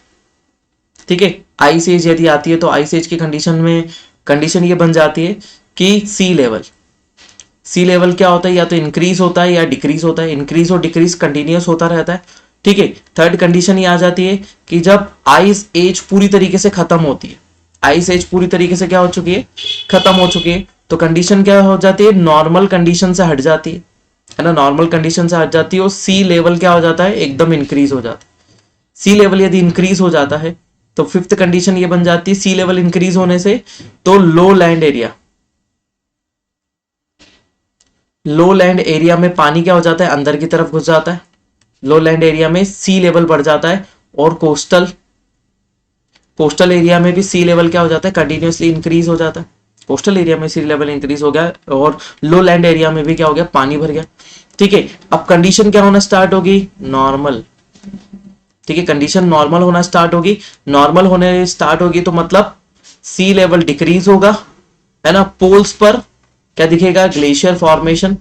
ठीक है, आइस एज यदि आती है तो आइस एज की कंडीशन में कंडीशन ये बन जाती है कि सी लेवल क्या होता है, या तो इंक्रीज होता है या डिक्रीज होता है, इंक्रीज और डिक्रीज कंटिन्यूस होता रहता है। ठीक है, थर्ड कंडीशन ये आ जाती है कि जब आइस एज पूरी तरीके से खत्म होती है, आइस एज पूरी तरीके से क्या हो चुकी है, खत्म हो चुकी है, तो कंडीशन क्या हो जाती है, नॉर्मल कंडीशन से हट जाती है ना, नॉर्मल कंडीशन से हट जाती है, और सी लेवल क्या हो जाता है, एकदम इंक्रीज हो जाता है। सी लेवल यदि इंक्रीज हो जाता है तो फिफ्थ कंडीशन ये बन जाती है, सी लेवल इंक्रीज होने से तो लो लैंड एरिया में पानी क्या हो जाता है, अंदर की तरफ घुस जाता है। लो लैंड एरिया में सी लेवल बढ़ जाता है, और कोस्टल एरिया में भी सी लेवल क्या हो जाता है, कंटिन्यूसली इंक्रीज हो जाता है। कोस्टल एरिया में सी लेवल इंक्रीज हो गया, और लो लैंड एरिया में भी क्या हो गया, पानी भर गया। ठीक है, अब कंडीशन क्या होना स्टार्ट होगी, नॉर्मल। ठीक है, कंडीशन नॉर्मल होना स्टार्ट होगी, नॉर्मल होने स्टार्ट होगी तो मतलब सी लेवल डिक्रीज होगा, है ना, पोल्स पर क्या दिखेगा, ग्लेशियर फॉर्मेशन,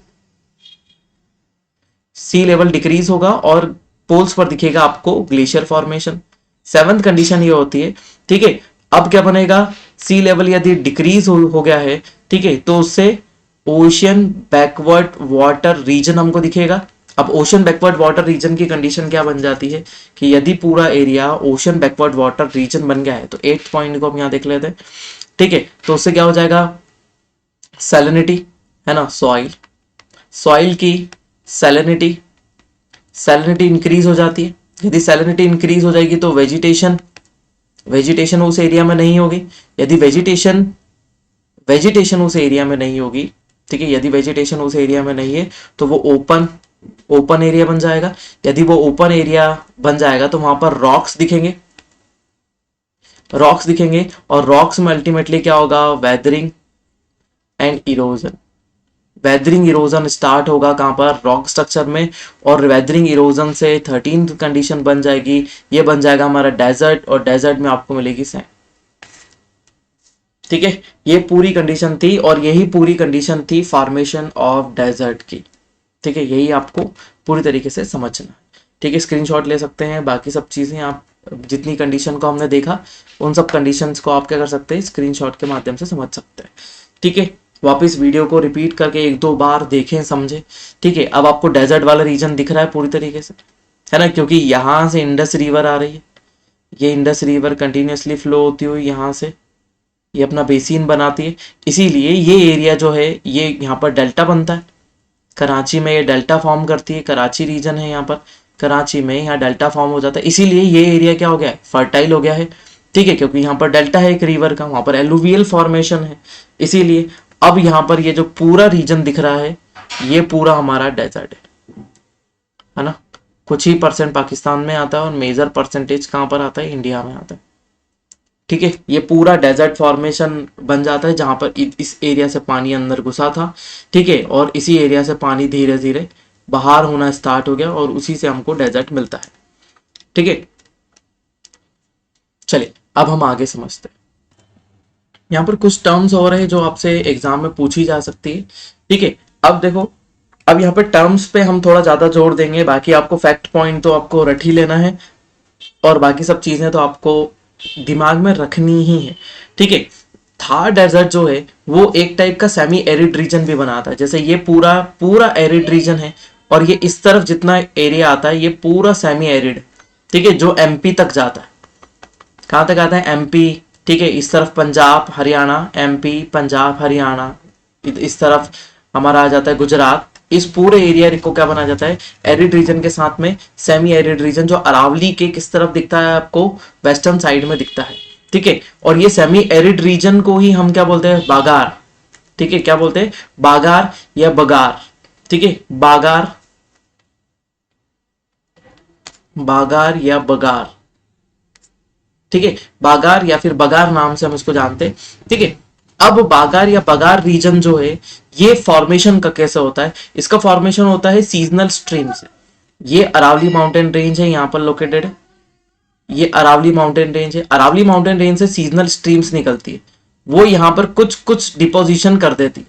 सी लेवल डिक्रीज होगा और पोल्स पर दिखेगा आपको ग्लेशियर फॉर्मेशन। सेवंथ कंडीशन ये होती है, ठीक है। अब क्या बनेगा, सी लेवल यदि डिक्रीज हो गया है, ठीक है, तो उससे ओशियन बैकवर्ड वाटर रीजन हमको दिखेगा। अब ओशन बैकवर्ड वाटर रीजन की कंडीशन क्या बन जाती है कि यदि पूरा area ocean backward water region बन गया है, तो 8th पॉइंट को हम यहां देख लेते हैं, ठीक है। तो उससे क्या हो जाएगा, सैलिनिटी, है ना, सॉइल, सॉइल की सैलिनिटी, सैलिनिटी इंक्रीज हो जाती है। यदि सैलिनिटी इंक्रीज हो जाएगी तो वेजिटेशन, वेजिटेशन उस एरिया में नहीं होगी। यदि वेजिटेशन वेजिटेशन उस एरिया में नहीं होगी, ठीक है, यदि वेजिटेशन उस एरिया में नहीं है तो वो ओपन ओपन एरिया बन जाएगा। यदि वो ओपन एरिया बन जाएगा तो वहां पर रॉक्स दिखेंगे, रॉक्स दिखेंगे, और रॉक्स में अल्टीमेटली क्या होगा, weathering and erosion. Weathering erosion start होगा कहां पर, रॉक स्ट्रक्चर में, और वेदरिंग इरोजन से 13th कंडीशन बन जाएगी, ये बन जाएगा हमारा डेजर्ट, और डेजर्ट में आपको मिलेगी सैंड, ठीक है। ये पूरी कंडीशन थी, और यही पूरी कंडीशन थी फॉर्मेशन ऑफ डेजर्ट की, ठीक है। यही आपको पूरी तरीके से समझना है, ठीक है। स्क्रीनशॉट ले सकते हैं, बाकी सब चीजें आप जितनी कंडीशन को हमने देखा उन सब कंडीशंस को आप क्या कर सकते हैं, स्क्रीनशॉट के माध्यम से समझ सकते हैं, ठीक है। वापस वीडियो को रिपीट करके 1-2 बार देखें, समझे, ठीक है। अब आपको डेजर्ट वाला रीजन दिख रहा है पूरी तरीके से, है ना, क्योंकि यहां से इंडस रिवर आ रही है, ये इंडस रिवर कंटिन्यूसली फ्लो होती हुई यहाँ से ये अपना बेसिन बनाती है, इसीलिए ये एरिया जो है ये यहाँ पर डेल्टा बनता है। कराची में ये डेल्टा फॉर्म करती है, कराची रीजन है यहाँ पर, कराची में यहाँ डेल्टा फॉर्म हो जाता है, इसीलिए ये एरिया क्या हो गया है, फर्टाइल हो गया है, ठीक है, क्योंकि यहाँ पर डेल्टा है एक रिवर का, वहां पर एलुवियल फॉर्मेशन है, इसीलिए अब यहाँ पर ये जो पूरा रीजन दिख रहा है ये पूरा हमारा डेजर्ट है ना। कुछ ही परसेंट पाकिस्तान में आता है और मेजर परसेंटेज कहाँ पर आता है, इंडिया में आता है, ठीक है। ये पूरा डेजर्ट फॉर्मेशन बन जाता है जहां पर इस एरिया से पानी अंदर घुसा था, ठीक है, और इसी एरिया से पानी धीरे धीरे बाहर होना स्टार्ट हो गया और उसी से हमको डेजर्ट मिलता है, ठीक है। चलिए अब हम आगे समझते हैं। यहाँ पर कुछ टर्म्स और है जो आपसे एग्जाम में पूछी जा सकती है, ठीक है। अब देखो, अब यहाँ पे टर्म्स पे हम थोड़ा ज्यादा जोर देंगे, बाकी आपको फैक्ट पॉइंट तो आपको रट ही लेना है, और बाकी सब चीजें तो आपको दिमाग में रखनी ही है, ठीक है। थार डेजर्ट जो है वो एक टाइप का सेमी एरिड रीजन भी बनाता है, जैसे ये पूरा पूरा एरिड रीजन है, और ये इस तरफ जितना एरिया आता है ये पूरा सेमी एरिड, ठीक है, जो एमपी तक जाता है। कहां तक आता है, एमपी, ठीक है, इस तरफ पंजाब हरियाणा, एमपी पंजाब हरियाणा, इस तरफ हमारा आ जाता है गुजरात। इस पूरे एरिया को क्या बना जाता है, एरिड रीजन के साथ में सेमी एरिड रीजन, जो अरावली के किस तरफ दिखता है आपको, वेस्टर्न साइड में दिखता है, ठीक है। और ये सेमी एरिड रीजन को ही हम क्या बोलते हैं, बागार, ठीक है, क्या बोलते हैं, बागार या बगार, ठीक है, बागार, बागार या बगार, ठीक है, बागार या फिर बगार नाम से हम इसको जानते हैं, ठीक है। अब बागार या बगार रीजन जो है ये फॉर्मेशन का कैसे होता है, इसका फॉर्मेशन होता है सीजनल स्ट्रीम से। ये अरावली माउंटेन रेंज है, यहाँ पर लोकेटेड है, ये अरावली माउंटेन रेंज है, अरावली माउंटेन रेंज से सीजनल स्ट्रीम्स निकलती है, वो यहाँ पर कुछ कुछ डिपोजिशन कर देती है,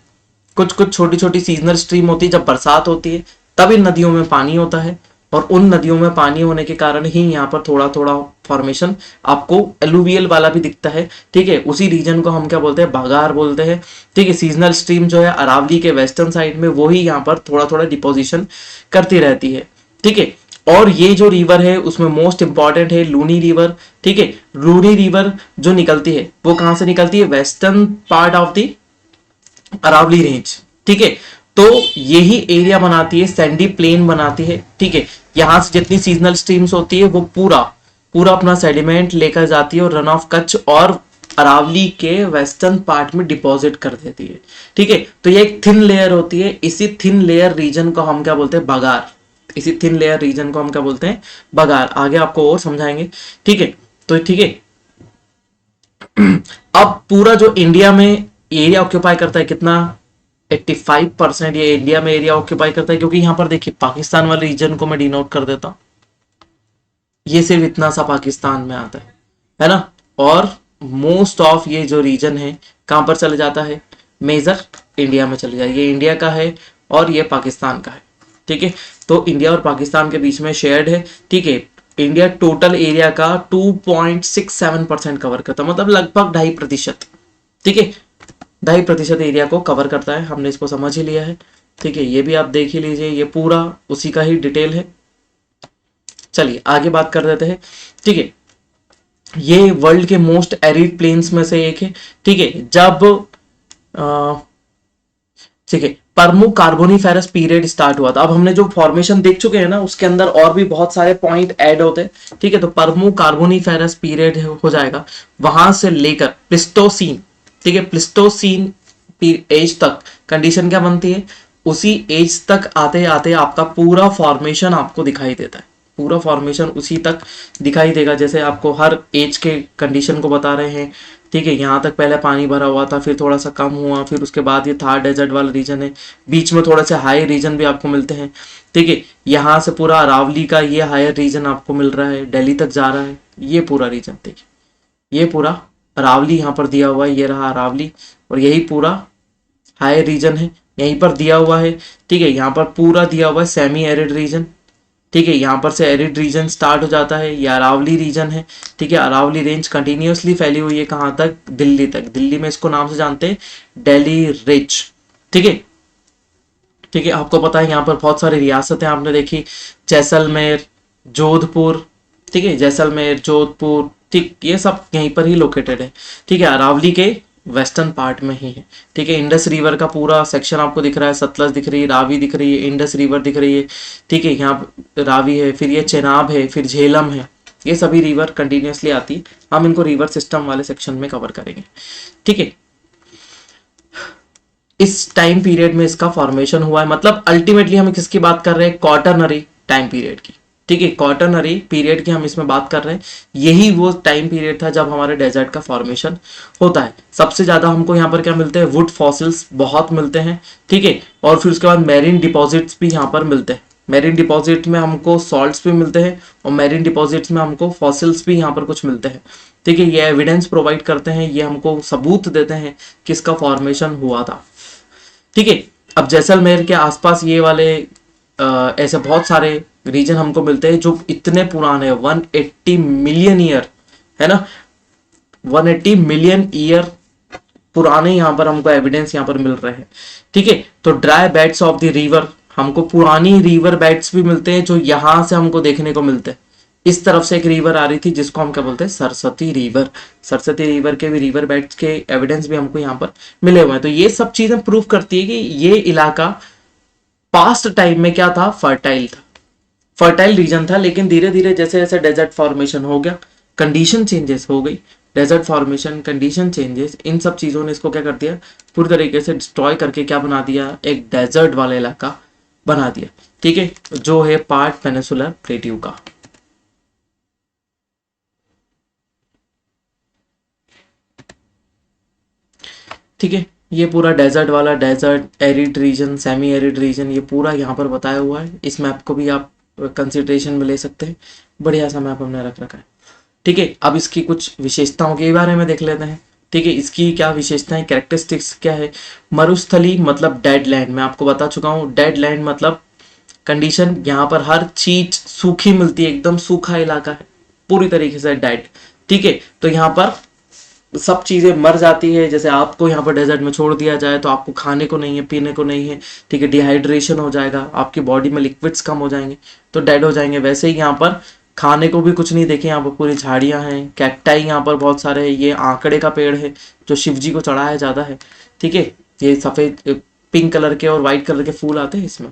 कुछ कुछ छोटी छोटी सीजनल स्ट्रीम होती है। जब बरसात होती है तब इन नदियों में पानी होता है, और उन नदियों में पानी होने के कारण ही यहाँ पर थोड़ा थोड़ा फॉर्मेशन आपको एलुवियल वाला भी दिखता है, ठीक है। उसी रीजन को हम क्या बोलते हैं, बागार बोलते हैं, ठीक है। सीजनल स्ट्रीम जो है अरावली के वेस्टर्न साइड में वही यहाँ पर थोड़ा थोड़ा डिपोजिशन करती रहती है, ठीक है। और ये जो रिवर है उसमें मोस्ट इंपॉर्टेंट है लूनी रिवर, ठीक है। लूनी रिवर जो निकलती है वो कहां से निकलती है, western part of the Aravalli range, ठीक है। तो यही एरिया बनाती है, सैंडी प्लेन बनाती है, ठीक है। यहां से जितनी सीजनल स्ट्रीम्स होती है वो पूरा पूरा अपना सेडिमेंट लेकर जाती है और रन ऑफ कच्छ और अरावली के वेस्टर्न पार्ट में डिपॉजिट कर देती है, ठीक है। तो ये एक थिन लेयर होती है, इसी थिन लेयर रीजन को हम क्या बोलते हैं, बगार, इसी थिन लेयर रीजन को हम क्या बोलते हैं, बगार। आगे आपको और समझाएंगे, ठीक है। तो ठीक है, अब पूरा जो इंडिया में एरिया ऑक्यूपाई करता है कितना, 85% ये इंडिया में एरिया ऑक्यूपाई करता है, क्योंकि यहां पर देखिए पाकिस्तान वाले रीजन को मैं डिनोट कर देता हूं, ये सिर्फ इतना सा पाकिस्तान में आता है ना। और मोस्ट ऑफ ये जो रीजन है कहां पर चले जाता है, मेजर इंडिया में चली जाए। ये इंडिया का है और ये पाकिस्तान का है, ठीक है। तो इंडिया और पाकिस्तान के बीच में शेयर्ड है, ठीक है। इंडिया टोटल एरिया का 2.67% कवर करता है, मतलब लगभग 2.5%, ठीक है। 2.5% एरिया को कवर करता है, हमने इसको समझ ही लिया है, ठीक है। ये भी आप देख ही लीजिए, ये पूरा उसी का ही डिटेल है। चलिए आगे बात कर देते हैं, ठीक है। ये वर्ल्ड के मोस्ट एरिड प्लेन्स में से एक है, ठीक है। जब ठीक है परमु कार्बोनिफेरस पीरियड स्टार्ट हुआ था, अब हमने जो फॉर्मेशन देख चुके हैं ना, उसके अंदर और भी बहुत सारे पॉइंट ऐड होते हैं, ठीक है। तो परमु कार्बोनिफेरस पीरियड हो जाएगा, वहां से लेकर प्लिस्टोसीन, ठीक है, प्लिस्टोसीन एज तक कंडीशन क्या बनती है, उसी एज तक आते आते आपका पूरा फॉर्मेशन आपको दिखाई देता है, पूरा फॉर्मेशन उसी तक दिखाई देगा। जैसे आपको हर एज के कंडीशन को बता रहे हैं, ठीक है। यहाँ तक पहले पानी भरा हुआ था, फिर थोड़ा सा कम हुआ, फिर उसके बाद ये थार डेजर्ट वाला रीजन है, बीच में थोड़ा सा हाई रीजन भी आपको मिलते हैं, ठीक है। यहाँ से पूरा अरावली का ये हायर रीजन आपको मिल रहा है, दिल्ली तक जा रहा है ये पूरा रीजन, देखिए ये पूरा अरावली यहाँ पर दिया हुआ है, ये रहा अरावली, और यही पूरा हाई रीजन है, यहीं पर दिया हुआ है, ठीक है। यहाँ पर पूरा दिया हुआ है सेमी एरिड रीजन, ठीक है। यहाँ पर से एरिड रीजन स्टार्ट हो जाता है, ये अरावली रीजन है, ठीक है। अरावली रेंज कंटिन्यूअसली फैली हुई है कहाँ तक, दिल्ली तक। दिल्ली में इसको नाम से जानते हैं दिल्ली रिज, ठीक है, ठीक है। आपको पता है यहाँ पर बहुत सारी रियासतें आपने देखी, जैसलमेर, जोधपुर, ठीक है, जैसलमेर, जोधपुर, ठीक, ये सब यहीं पर ही लोकेटेड है, ठीक है। अरावली के वेस्टर्न पार्ट में ही है, ठीक है। इंडस रिवर का पूरा सेक्शन आपको दिख रहा है, सतलज दिख रही है, रावी दिख रही है, इंडस रिवर दिख रही है, ठीक है। यहाँ रावी है, फिर ये चेनाब है, फिर झेलम है, ये सभी रिवर कंटिन्यूसली आती है। हम इनको रिवर सिस्टम वाले सेक्शन में कवर करेंगे, ठीक है। इस टाइम पीरियड में इसका फॉर्मेशन हुआ है, मतलब अल्टीमेटली हम किसकी बात कर रहे हैं, क्वार्टरनरी टाइम पीरियड की, ठीक है। क्वार्टरनरी पीरियड की हम इसमें बात कर रहे हैं, यही वो टाइम पीरियड था जब हमारे डेजर्ट का फॉर्मेशन होता है। सबसे ज्यादा हमको यहाँ पर क्या मिलते हैं, वुड फॉसिल्स बहुत मिलते हैं, ठीक है। और फिर उसके बाद मैरीन डिपॉजिट्स भी यहाँ पर मिलते हैं। मैरीन डिपॉजिट में हमको सॉल्ट्स भी मिलते हैं, और मैरीन डिपॉजिट्स में हमको फॉसिल्स भी यहाँ पर कुछ मिलते हैं, ठीक है। ये एविडेंस प्रोवाइड करते हैं, ये हमको सबूत देते हैं कि इसका फॉर्मेशन हुआ था, ठीक है। अब जैसलमेर के आसपास ये वाले ऐसे बहुत सारे रीजन हमको मिलते हैं जो इतने पुराने 180 मिलियन ईयर, है ना, 180 मिलियन ईयर पुराने यहाँ पर हमको एविडेंस यहाँ पर मिल रहे हैं, ठीक है। तो dry beds of the river, हमको पुरानी रिवर बेड्स भी मिलते हैं जो यहाँ से हमको देखने को मिलते हैं। इस तरफ से एक रिवर आ रही थी जिसको हम क्या बोलते हैं, सरस्वती रिवर। सरस्वती रिवर के भी रिवर बेड्स के एविडेंस भी हमको यहाँ पर मिले हुए हैं। तो ये सब चीजें प्रूव करती है कि ये इलाका पास्ट टाइम में क्या था, फर्टाइल था, फर्टाइल रीजन था। लेकिन धीरे धीरे जैसे जैसे डेजर्ट फॉर्मेशन हो गया, कंडीशन चेंजेस हो गई, डेजर्ट फॉर्मेशन, कंडीशन चेंजेस, इन सब चीजों ने इसको क्या कर दिया, पूरी तरीके से डिस्ट्रॉय करके क्या बना दिया, एक डेजर्ट वाला इलाका बना दिया, ठीक है, जो है पार्ट पेनिसुलर प्लेट्यू का। ठीक है, ये पूरा डेजर्ट वाला, desert, arid region, semi arid region, ये पूरा यहाँ पर बताया हुआ है। इस मैप को भी आप कंसिडरेशन में ले सकते हैं, बढ़िया सा मैप हमने रख रखा है, ठीक है। अब इसकी कुछ विशेषताओं के बारे में देख लेते हैं, ठीक है। इसकी क्या विशेषताएं, कैरेक्टरिस्टिक्स क्या है। मरुस्थली मतलब डेड लैंड, मैं आपको बता चुका हूँ, डेड लैंड मतलब कंडीशन यहाँ पर हर चीज सूखी मिलती है, एकदम सूखा इलाका है, पूरी तरीके से डेड, ठीक है। तो यहाँ पर सब चीजें मर जाती है। जैसे आपको यहाँ पर डेजर्ट में छोड़ दिया जाए तो आपको खाने को नहीं है, पीने को नहीं है, ठीक है, डिहाइड्रेशन हो जाएगा, आपकी बॉडी में लिक्विड्स कम हो जाएंगे तो डेड हो जाएंगे। वैसे ही यहाँ पर खाने को भी कुछ नहीं, देखिए यहाँ पर पूरी झाड़ियाँ हैं, कैक्टाई यहाँ पर बहुत सारे हैं, ये आंकड़े का पेड़ है जो शिव जी को चढ़ाया जाता है, ठीक है। ये सफ़ेद पिंक कलर के और वाइट कलर के फूल आते हैं इसमें,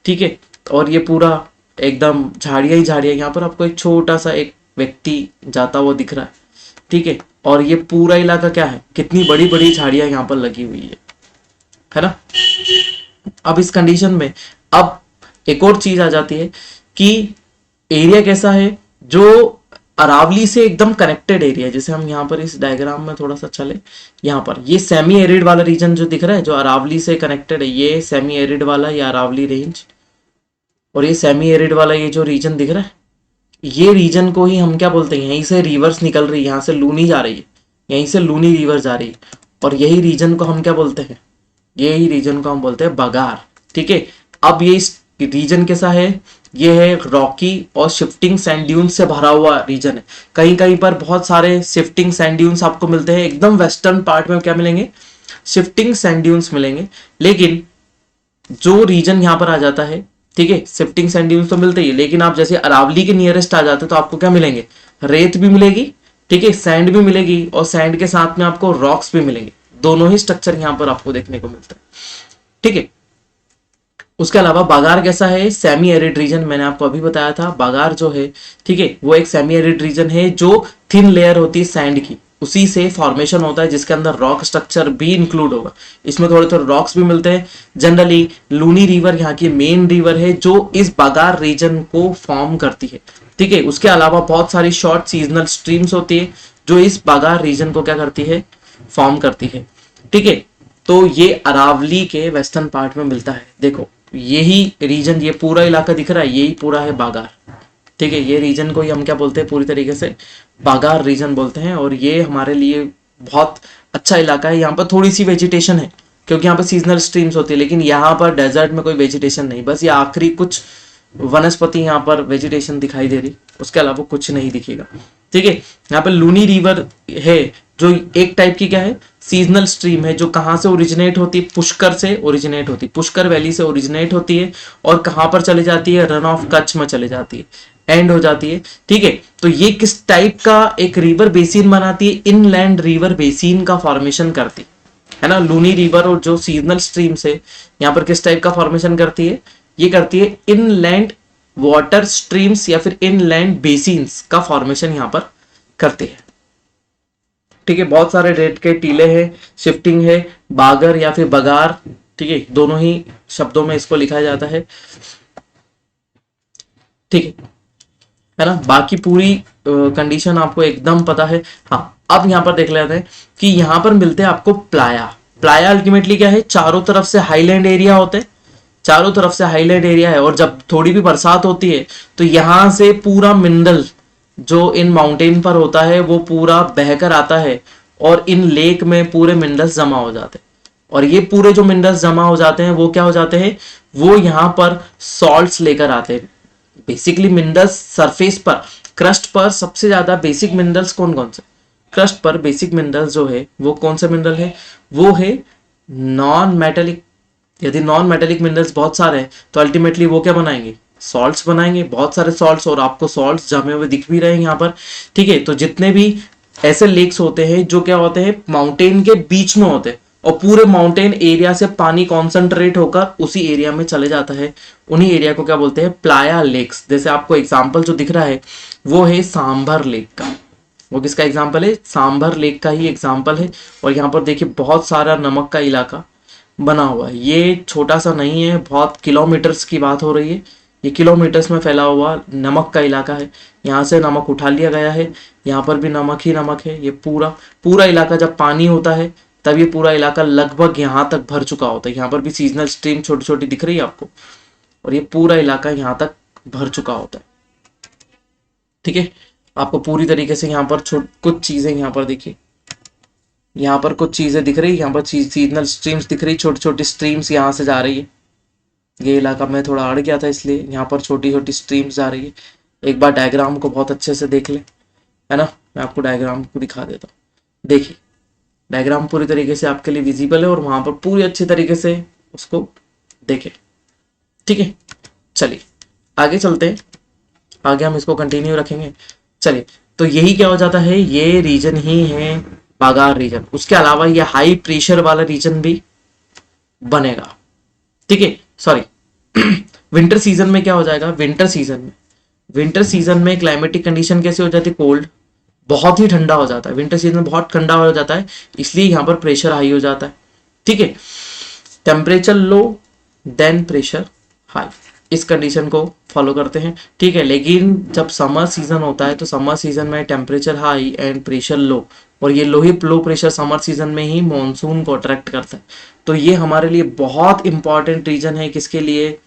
ठीक है। और ये पूरा एकदम झाड़ियाँ ही झाड़ियाँ, यहाँ पर आपको एक छोटा सा एक व्यक्ति जाता हुआ दिख रहा है, ठीक है। और ये पूरा इलाका क्या है, कितनी बड़ी बड़ी झाड़ियां यहाँ पर लगी हुई है ना। अब इस कंडीशन में अब एक और चीज आ जाती है कि एरिया कैसा है, जो अरावली से एकदम कनेक्टेड एरिया। जैसे हम यहाँ पर इस डायग्राम में थोड़ा सा चले, यहाँ पर ये सेमी एरिड वाला रीजन जो दिख रहा है, जो अरावली से कनेक्टेड है, ये सेमी एरिड वाला, ये अरावली रेंज, और ये सेमी एरिड वाला ये जो रीजन दिख रहा है, ये रीजन को ही हम क्या बोलते हैं, यहीं से रिवर्स निकल रही है, यहाँ से लूनी जा रही है, यहीं से लूनी रिवर जा रही है, और यही रीजन को हम क्या बोलते हैं, यही रीजन को हम बोलते हैं बगार। ठीक है, अब ये इस रीजन कैसा है, ये है रॉकी और शिफ्टिंग सैंड ड्यून्स से भरा हुआ रीजन है। कहीं कहीं पर बहुत सारे शिफ्टिंग सैंड ड्यून्स आपको मिलते हैं, एकदम वेस्टर्न पार्ट में क्या मिलेंगे, शिफ्टिंग सैंड ड्यून्स मिलेंगे। लेकिन जो रीजन यहाँ पर आ जाता है, ठीक है, शिफ्टिंग सैंड ड्यून्स तो मिलते ही है, लेकिन आप जैसे अरावली के नियरेस्ट आ जाते हो तो आपको क्या मिलेंगे, रेत भी मिलेगी, ठीक है, सैंड भी मिलेगी, और सैंड के साथ में आपको रॉक्स भी मिलेंगे। दोनों ही स्ट्रक्चर यहाँ पर आपको देखने को मिलता है। ठीक है, उसके अलावा बागार कैसा है, सेमी एरिड रीजन, मैंने आपको अभी बताया था बागार जो है, ठीक है, वो एक सेमी एरिड रीजन है जो थिन लेयर होती है सैंड की, उसी से फॉर्मेशन होता है, जिसके अंदर रॉक स्ट्रक्चर भी इंक्लूड होगा। इसमें थोड़े थोड़े रॉक्स भी मिलते हैं। जनरली लूनी रिवर यहाँ की मेन रिवर है जो इस बागार रीजन को फॉर्म करती है। ठीक है, उसके अलावा बहुत सारी शॉर्ट सीजनल स्ट्रीम्स होती है जो इस बागार रीजन को क्या करती है, फॉर्म करती है। ठीक है, तो ये अरावली के वेस्टर्न पार्ट में मिलता है। देखो यही रीजन, ये पूरा इलाका दिख रहा है, यही पूरा है बागार। ठीक है, ये रीजन को ही हम क्या बोलते हैं, पूरी तरीके से बागार रीजन बोलते हैं। और ये हमारे लिए बहुत अच्छा इलाका है। यहाँ पर थोड़ी सी वेजिटेशन है क्योंकि यहाँ पर सीजनल स्ट्रीम्स होती है, लेकिन यहाँ पर डेजर्ट में कोई वेजिटेशन नहीं, बस ये आखिरी कुछ वनस्पति यहाँ पर वेजिटेशन दिखाई दे रही, उसके अलावा कुछ नहीं दिखेगा। ठीक है, यहाँ पर लूनी रिवर है जो एक टाइप की क्या है, सीजनल स्ट्रीम है, जो कहाँ से ओरिजिनेट होती है, पुष्कर से ओरिजिनेट होती है, पुष्कर वैली से ओरिजिनेट होती है और कहाँ पर चले जाती है, रन ऑफ कच्छ में चले जाती है, एंड हो जाती है। ठीक है, तो ये किस टाइप का एक रिवर बेसिन बनाती है, इनलैंड रिवर बेसिन का फॉर्मेशन करती है ना। लूनी रिवर और जो सीजनल स्ट्रीम से यहाँ पर किस टाइप का फॉर्मेशन करती है, ये करती है इनलैंड वाटर स्ट्रीम्स या फिर इनलैंड बेसिन्स का फॉर्मेशन यहाँ पर करती है। ठीक है, बहुत सारे रेत के टीले हैं, शिफ्टिंग है, बागर या फिर बगार, ठीक है, दोनों ही शब्दों में इसको लिखा जाता है। ठीक है ना, बाकी पूरी कंडीशन आपको एकदम पता है। हाँ, अब यहाँ पर देख लेते हैं कि यहाँ पर मिलते हैं आपको प्लाया। प्लाया अल्टीमेटली क्या है, चारों तरफ से हाईलैंड एरिया होते हैं, चारों तरफ से हाईलैंड एरिया है, और जब थोड़ी भी बरसात होती है तो यहाँ से पूरा मिनरल जो इन माउंटेन पर होता है वो पूरा बहकर आता है और इन लेक में पूरे मिनरल्स जमा हो जाते हैं। और ये पूरे जो मिनरल्स जमा हो जाते हैं वो क्या हो जाते हैं, वो यहाँ पर सॉल्ट्स लेकर आते हैं। बेसिकली मिनरल्स सरफेस पर, क्रस्ट पर सबसे ज्यादा बेसिक मिनरल्स कौन कौन से, क्रस्ट पर बेसिक मिनरल्स जो है वो कौन सा मिनरल है, वो है नॉन मेटेलिक। यदि नॉन मेटेलिक मिनरल्स बहुत सारे हैं तो अल्टीमेटली वो क्या बनाएंगे, सॉल्ट्स बनाएंगे, बहुत सारे सॉल्ट्स, और आपको सॉल्ट्स जमे हुए दिख भी रहे हैं यहाँ पर। ठीक है, तो जितने भी ऐसे लेक्स होते हैं जो क्या होते हैं, माउंटेन के बीच में होते हैं, और पूरे माउंटेन एरिया से पानी कॉन्सेंट्रेट होकर उसी एरिया में चले जाता है, उन्हीं एरिया को क्या बोलते हैं, प्लाया लेक्स। जैसे आपको एग्जाम्पल जो दिख रहा है वो है सांभर लेक का, वो किसका एग्जाम्पल है, सांभर लेक का ही एग्जाम्पल है। और यहाँ पर देखिए बहुत सारा नमक का इलाका बना हुआ है, ये छोटा सा नहीं है, बहुत किलोमीटर्स की बात हो रही है, ये किलोमीटर्स में फैला हुआ नमक का इलाका है। यहाँ से नमक उठा लिया गया है, यहाँ पर भी नमक ही नमक है। ये पूरा पूरा इलाका जब पानी होता है तब ये पूरा इलाका लगभग यहाँ तक भर चुका होता है। यहाँ पर भी सीजनल स्ट्रीम छोटी छोटी दिख रही है आपको, और ये पूरा इलाका यहाँ तक भर चुका होता है। ठीक है, आपको पूरी तरीके से यहाँ पर कुछ चीजें यहाँ पर देखिए, यहाँ पर कुछ चीजें दिख रही है, यहाँ पर सीजनल स्ट्रीम्स दिख रही, छोटी छोटी स्ट्रीम्स यहाँ से जा रही है। ये इलाका में थोड़ा अड़ गया था इसलिए यहाँ पर छोटी छोटी स्ट्रीम्स जा रही है। एक बार डायग्राम को बहुत अच्छे से देख ले, है ना, मैं आपको डायग्राम को दिखा देता हूँ। देखिए डायग्राम पूरी तरीके से आपके लिए विजिबल है और वहां पर पूरी अच्छी तरीके से उसको देखें। ठीक है, चलिए आगे चलते हैं, आगे हम इसको कंटिन्यू रखेंगे। चलिए, तो यही क्या हो जाता है, ये रीजन ही है बागार रीजन। उसके अलावा ये हाई प्रेशर वाला रीजन भी बनेगा। ठीक है, सॉरी विंटर सीजन में क्या हो जाएगा, विंटर सीजन में क्लाइमेटिक कंडीशन कैसे हो जाती है, कोल्ड, बहुत ही ठंडा हो जाता है। विंटर सीजन में बहुत ठंडा हो जाता है, इसलिए यहाँ पर प्रेशर हाई हो जाता है। ठीक है, temperature low then pressure high, इस कंडीशन को फॉलो करते हैं। ठीक है, लेकिन जब समर सीजन होता है तो समर सीजन में temperature high and pressure low, और ये लो प्रेशर समर सीजन में ही मॉनसून को अट्रैक्ट करता है। तो ये हमारे लिए बहुत इंपॉर्टेंट रीजन है, किसके लिए,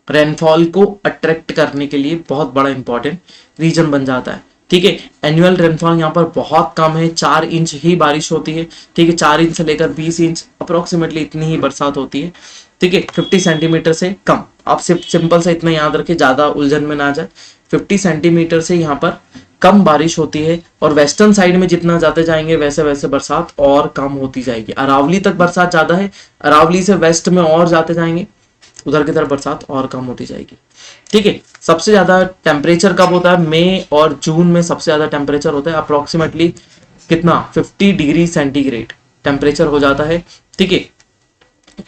रेनफॉल को अट्रैक्ट करने के लिए बहुत बड़ा इंपॉर्टेंट रीजन बन जाता है। ठीक है। एनुअल रेनफॉल यहाँ पर बहुत कम है, 4 इंच ही बारिश होती है। ठीक है, 4 इंच से लेकर 20 इंच अप्रोक्सीमेटली इतनी ही बरसात होती है। ठीक है, 50 सेंटीमीटर से कम। आप सिंपल से इतना याद रखें, ज्यादा उलझन में ना जाए। 50 सेंटीमीटर से यहाँ पर कम बारिश होती है, और वेस्टर्न साइड में जितना जाते जाएंगे वैसे वैसे बरसात और कम होती जाएगी। अरावली तक बरसात ज्यादा है, अरावली से वेस्ट में और जाते जाएंगे उधर की तरफ बरसात और कम होती जाएगी। ठीक है, सबसे ज्यादा टेम्परेचर कब होता है? मई और जून में सबसे ज्यादा टेम्परेचर होता है, अप्रोक्सीमेटली कितना, 50 डिग्री सेंटीग्रेड टेम्परेचर हो जाता है। ठीक है,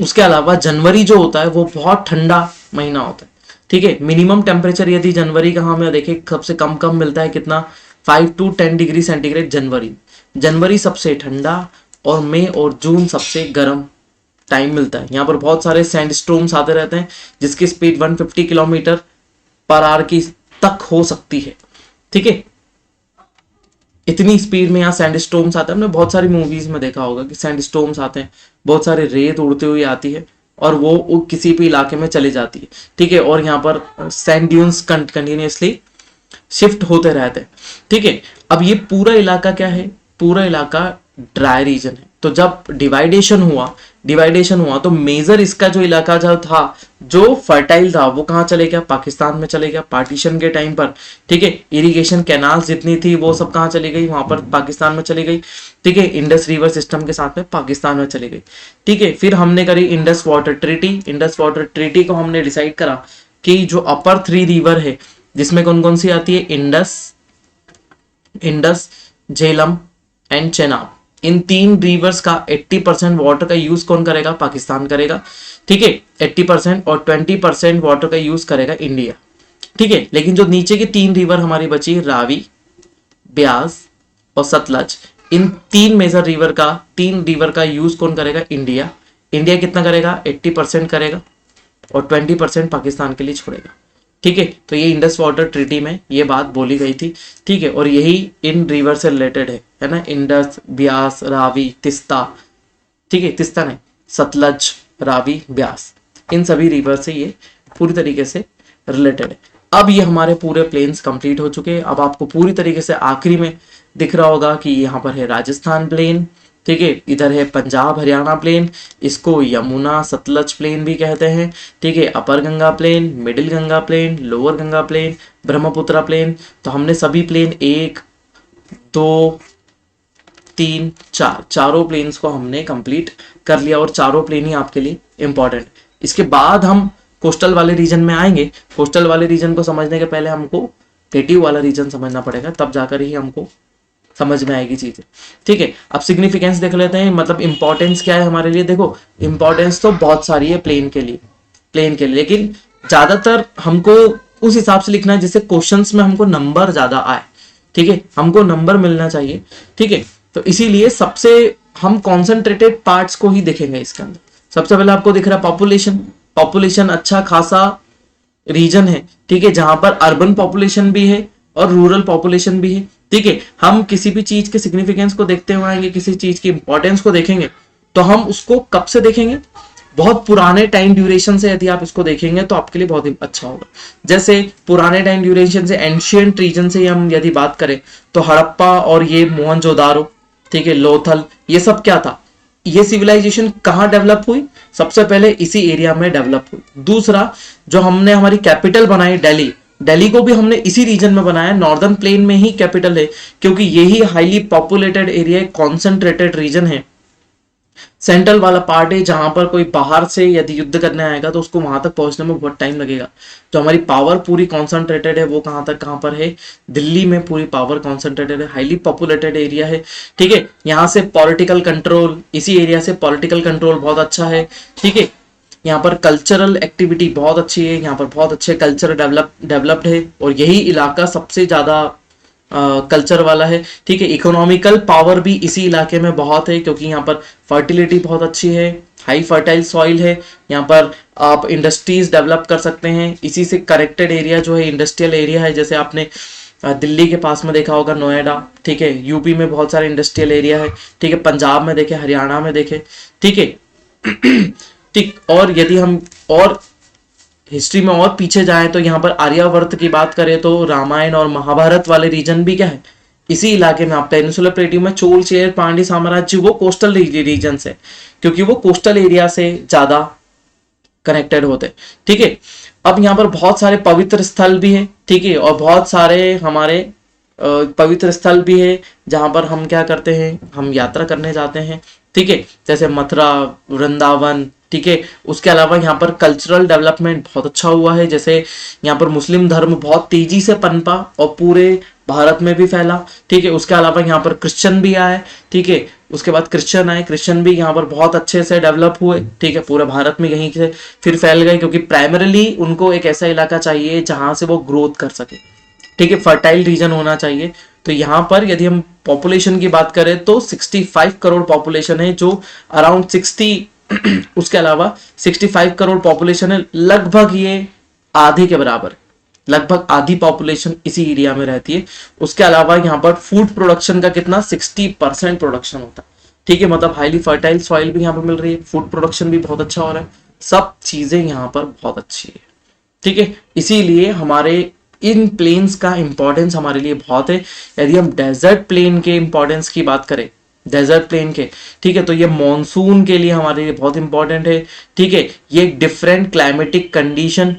उसके अलावा जनवरी जो होता है वो बहुत ठंडा महीना होता है। ठीक है, मिनिमम टेम्परेचर यदि जनवरी का हमें देखें सबसे कम कम मिलता है कितना, 5 to 10 डिग्री सेंटीग्रेड जनवरी। जनवरी सबसे ठंडा और मई और जून सबसे गर्म टाइम मिलता है। यहाँ पर बहुत सारे सैंडस्टॉर्म्स आते रहते हैं जिसकी स्पीड 150 किलोमीटर पर आवर की तक हो सकती है। ठीक है, इतनी स्पीड में यहाँ सैंडस्टॉर्म्स आते हैं। हमने बहुत सारी मूवीज में देखा होगा कि सैंडस्टॉर्म्स आते हैं, बहुत सारे रेत उड़ते हुए आती है और वो किसी भी इलाके में चली जाती है। ठीक है, और यहाँ पर सैंड ड्यून्स कंटिन्यूसली शिफ्ट होते रहते हैं। ठीक है, अब ये पूरा इलाका क्या है? पूरा इलाका ड्राई रीजन है। तो जब डिवाइडेशन हुआ तो मेजर इसका जो इलाका जो था, जो फर्टाइल था, वो कहाँ चले गया? पाकिस्तान में चले गया पार्टीशन के टाइम पर। ठीक है, इरिगेशन कैनाल जितनी थी वो सब कहाँ चली गई? वहां पर पाकिस्तान में चली गई। ठीक है, इंडस रिवर सिस्टम के साथ में पाकिस्तान में चली गई। ठीक है, फिर हमने करी Indus water treaty. Indus water treaty को हमने डिसाइड करा कि जो अपर 3 रिवर है, जिसमें कौन कौन सी आती है? Indus, Jhelum and Chenab. In 3 reverse का 80% वाटर का यूज कौन करेगा? पाकिस्तान करेगा। ठीक है, 80% और 20% वाटर का यूज करेगा इंडिया। ठीक है, लेकिन जो नीचे की 3 रिवर हमारी बची, रावी, ब्यास और सतलज, इन 3 मेजर तीन रिवर का यूज कौन करेगा? इंडिया। इंडिया कितना करेगा? 80% करेगा और 20% पाकिस्तान के लिए छोड़ेगा। ठीक है, तो ये इंडस वाटर ट्रीटी में ये बात बोली गई थी। ठीक है, और यही इन रिवर से रिलेटेड है ना, इंडस, ब्यास, रावी, तिस्ता। ठीक है, तिस्ता नहीं, सतलज, रावी, ब्यास, इन सभी रिवर से ये पूरी तरीके से रिलेटेड है। अब ये हमारे पूरे प्लेन्स कंप्लीट हो चुके हैं। अब आपको पूरी तरीके से आखिरी में दिख रहा होगा कि यहाँ पर है राजस्थान प्लेन। ठीक है, इधर है पंजाब हरियाणा प्लेन, इसको यमुना सतलज प्लेन भी कहते हैं। ठीक है, upper Ganga plain, middle Ganga plain, lower Ganga plain, Brahmaputra plain. तो हमने सभी प्लेन 1, 2, 3, 4 चारों प्लेन्स को हमने कंप्लीट कर लिया, और चारों प्लेन ही आपके लिए इंपॉर्टेंट। इसके बाद हम कोस्टल वाले रीजन में आएंगे। कोस्टल वाले रीजन को समझने के पहले हमको प्लेटिव वाला रीजन समझना पड़ेगा, तब जाकर ही हमको समझ में आएगी चीजें। ठीक है, अब सिग्निफिकेंस देख लेते हैं, मतलब इंपॉर्टेंस क्या है हमारे लिए। देखो, इंपॉर्टेंस तो बहुत सारी है प्लेन के लिए, लेकिन ज्यादातर हमको उस हिसाब से लिखना है जिससे क्वेश्चंस में हमको नंबर ज्यादा आए। ठीक है, हमको नंबर मिलना चाहिए। ठीक है, तो इसीलिए सबसे हम कॉन्सेंट्रेटेड पार्ट्स को ही देखेंगे इसके अंदर। सबसे पहले आपको दिख रहा है पॉपुलेशन अच्छा खासा रीजन है। ठीक है, जहां पर अर्बन पॉपुलेशन भी है और रूरल पॉपुलेशन भी है। ठीक है, हम किसी भी चीज के सिग्निफिकेंस को देखते हुए आएंगे, किसी चीज की इंपॉर्टेंस को देखेंगे, तो हम उसको कब से देखेंगे? बहुत पुराने टाइम ड्यूरेशन से यदि आप इसको देखेंगे तो आपके लिए बहुत ही अच्छा होगा। जैसे पुराने टाइम ड्यूरेशन से, एंशियंट रीजन से हम यदि बात करें तो हड़प्पा और ये मोहनजोदारो, ठीक है, लोथल, ये सब क्या था? ये सिविलाइजेशन कहाँ डेवलप हुई? सबसे पहले इसी एरिया में डेवलप हुई। दूसरा, जो हमने हमारी कैपिटल बनाई दिल्ली को भी हमने इसी रीजन में बनाया, नॉर्दर्न प्लेन में ही कैपिटल है, क्योंकि यही highly populated area, concentrated region है, सेंट्रल वाला पार्ट है, जहां पर कोई बाहर से यदि युद्ध करने आएगा तो उसको वहां तक पहुंचने में बहुत टाइम लगेगा। जो हमारी पावर पूरी कॉन्सेंट्रेटेड है वो कहां पर है? दिल्ली में पूरी पावर कॉन्सेंट्रेटेड है, हाईली पॉपुलेटेड एरिया है। ठीक है, यहाँ से पॉलिटिकल कंट्रोल, इसी एरिया से पॉलिटिकल कंट्रोल बहुत अच्छा है। ठीक है, यहाँ पर कल्चरल एक्टिविटी बहुत अच्छी है, यहाँ पर बहुत अच्छे कल्चर डेवलप्ड है, और यही इलाका सबसे ज्यादा कल्चर वाला है। ठीक है, इकोनॉमिकल पावर भी इसी इलाके में बहुत है, क्योंकि यहाँ पर फर्टिलिटी बहुत अच्छी है, हाई फर्टाइल सॉइल है, यहाँ पर आप इंडस्ट्रीज डेवलप कर सकते हैं। इसी से करेक्टेड एरिया जो है इंडस्ट्रियल एरिया है, जैसे आपने दिल्ली के पास में देखा होगा नोएडा। ठीक है, यूपी में बहुत सारे इंडस्ट्रियल एरिया है। ठीक है, पंजाब में देखे, हरियाणा में देखे। ठीक है ठीक, और यदि हम और हिस्ट्री में और पीछे जाए तो यहाँ पर आर्यावर्त की बात करें तो रामायण और महाभारत वाले रीजन भी क्या है, इसी इलाके में। आप पेनिनसुलर प्लेटियो में चोल, चेर, पांड्य साम्राज्य वो कोस्टल रीजन है, क्योंकि वो कोस्टल एरिया से ज्यादा कनेक्टेड होते। ठीक है, अब यहाँ पर बहुत सारे पवित्र स्थल भी है। ठीक है, और बहुत सारे हमारे पवित्र स्थल भी है जहां पर हम क्या करते हैं, हम यात्रा करने जाते हैं। ठीक है, जैसे मथुरा, वृंदावन। ठीक है, उसके अलावा यहाँ पर कल्चरल डेवलपमेंट बहुत अच्छा हुआ है। जैसे यहाँ पर मुस्लिम धर्म बहुत तेजी से पनपा और पूरे भारत में भी फैला। ठीक है, उसके अलावा यहाँ पर क्रिश्चियन भी आए। ठीक है, उसके बाद क्रिश्चियन आए, क्रिश्चियन भी यहाँ पर बहुत अच्छे से डेवलप हुए। ठीक है, पूरे भारत में यहीं से फिर फैल गए, क्योंकि प्राइमरीली उनको एक ऐसा इलाका चाहिए जहां से वो ग्रोथ कर सके। ठीक है, फर्टाइल रीजन होना चाहिए। तो यहाँ पर यदि हम पॉपुलेशन की बात करें तो 65 करोड़ पॉपुलेशन है, जो अराउंड 60 उसके अलावा 65 करोड़ पॉपुलेशन है, लगभग ये आधे के बराबर, लगभग आधी पॉपुलेशन इसी एरिया में रहती है। उसके अलावा यहाँ पर फूड प्रोडक्शन का कितना 60% प्रोडक्शन होता है। ठीक है, मतलब हाईली फर्टाइल सॉइल भी यहाँ पर मिल रही है, फूड प्रोडक्शन भी बहुत अच्छा हो रहा है, सब चीजें यहाँ पर बहुत अच्छी है। ठीक है, इसीलिए हमारे इन प्लेन्स का इंपॉर्टेंस हमारे लिए बहुत है। यदि हम डेजर्ट प्लेन के इंपॉर्टेंस की बात करें, डेजर्ट प्लेन के, ठीक है, तो ये मॉनसून के लिए हमारे लिए बहुत इंपॉर्टेंट है। ठीक है, ये डिफरेंट क्लाइमेटिक कंडीशन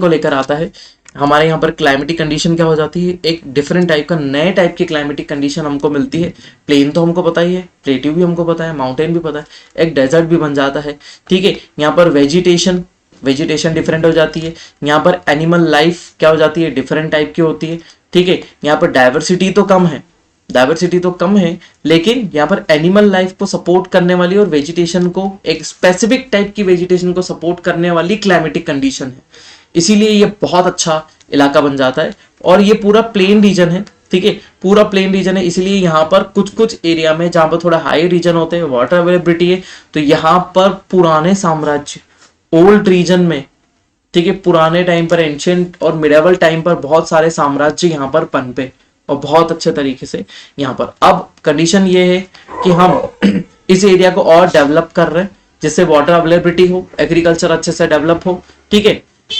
को लेकर आता है। हमारे यहाँ पर क्लाइमेटिक कंडीशन क्या हो जाती है, एक डिफरेंट टाइप का, नए टाइप की क्लाइमेटिक कंडीशन हमको मिलती है। प्लेन तो हमको पता ही है, प्लेट्यू भी हमको पता है, माउंटेन भी पता है, एक डेजर्ट भी बन जाता है। ठीक है, यहाँ पर वेजिटेशन डिफरेंट हो जाती है। यहाँ पर एनिमल लाइफ क्या हो जाती है, डिफरेंट टाइप की होती है। ठीक है, यहाँ पर डाइवर्सिटी तो कम है, लेकिन यहाँ पर एनिमल लाइफ को सपोर्ट करने वाली और वेजिटेशन को, एक स्पेसिफिक टाइप की वेजिटेशन को सपोर्ट करने वाली क्लाइमेटिक कंडीशन है। इसीलिए ये बहुत अच्छा इलाका बन जाता है। और ये पूरा प्लेन रीजन है। ठीक है, पूरा प्लेन रीजन है, इसलिए यहाँ पर कुछ एरिया में जहाँ पर थोड़ा हाई रीजन होते हैं, वाटर अवेलेबिलिटी है, तो यहाँ पर पुराने साम्राज्य, ओल्ड रीजन में, ठीक है, पुराने टाइम पर, एंशियंट और मिडेवल टाइम पर बहुत सारे साम्राज्य यहाँ पर पनपे और बहुत अच्छे तरीके से यहाँ पर। अब कंडीशन ये है कि हम इस एरिया को और डेवलप कर रहे हैं, जिससे वाटर अवेलेबिलिटी हो, एग्रीकल्चर अच्छे से डेवलप हो। ठीक है,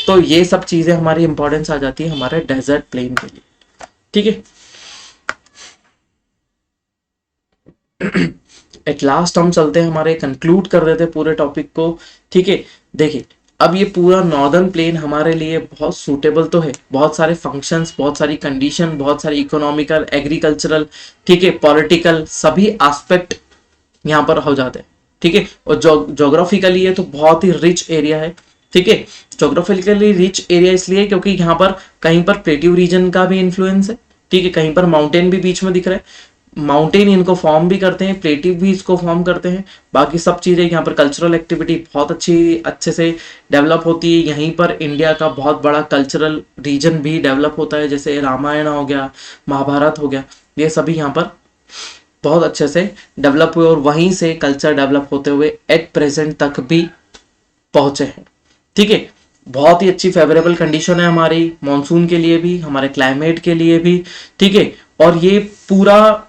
तो ये सब चीजें हमारी इंपॉर्टेंस आ जाती है हमारे डेजर्ट प्लेन के लिए। ठीक है, एट लास्ट हम चलते हैं, हमारे कंक्लूड कर देते हैं पूरे टॉपिक को। ठीक है, देखिए अब ये पूरा नॉर्दर्न प्लेन हमारे लिए बहुत सूटेबल तो है, बहुत सारे फंक्शंस, बहुत सारी कंडीशन, बहुत सारी इकोनॉमिकल, एग्रीकल्चरल, ठीक है, पॉलिटिकल, सभी एस्पेक्ट यहाँ पर हो जाते हैं। ठीक है, और जोग्राफिकली ये तो बहुत ही रिच एरिया है। ठीक है, जोग्राफिकली रिच एरिया इसलिए क्योंकि यहाँ पर कहीं पर प्लेट्यू रीजन का भी इन्फ्लुएंस है। ठीक है, कहीं पर माउंटेन भी बीच में दिख रहा है, माउंटेन इनको फॉर्म भी करते हैं, प्लेटिव भी इसको फॉर्म करते हैं। बाकी सब चीज़ें यहाँ पर कल्चरल एक्टिविटी बहुत अच्छे से डेवलप होती है। यहीं पर इंडिया का बहुत बड़ा कल्चरल रीजन भी डेवलप होता है, जैसे रामायण हो गया, महाभारत हो गया, ये सभी यहाँ पर बहुत अच्छे से डेवलप हुए और वहीं से कल्चर डेवलप होते हुए एट प्रेजेंट तक भी पहुंचे हैं। ठीक है, बहुत ही अच्छी फेवरेबल कंडीशन है हमारी मॉनसून के लिए भी, हमारे क्लाइमेट के लिए भी। ठीक है, और ये पूरा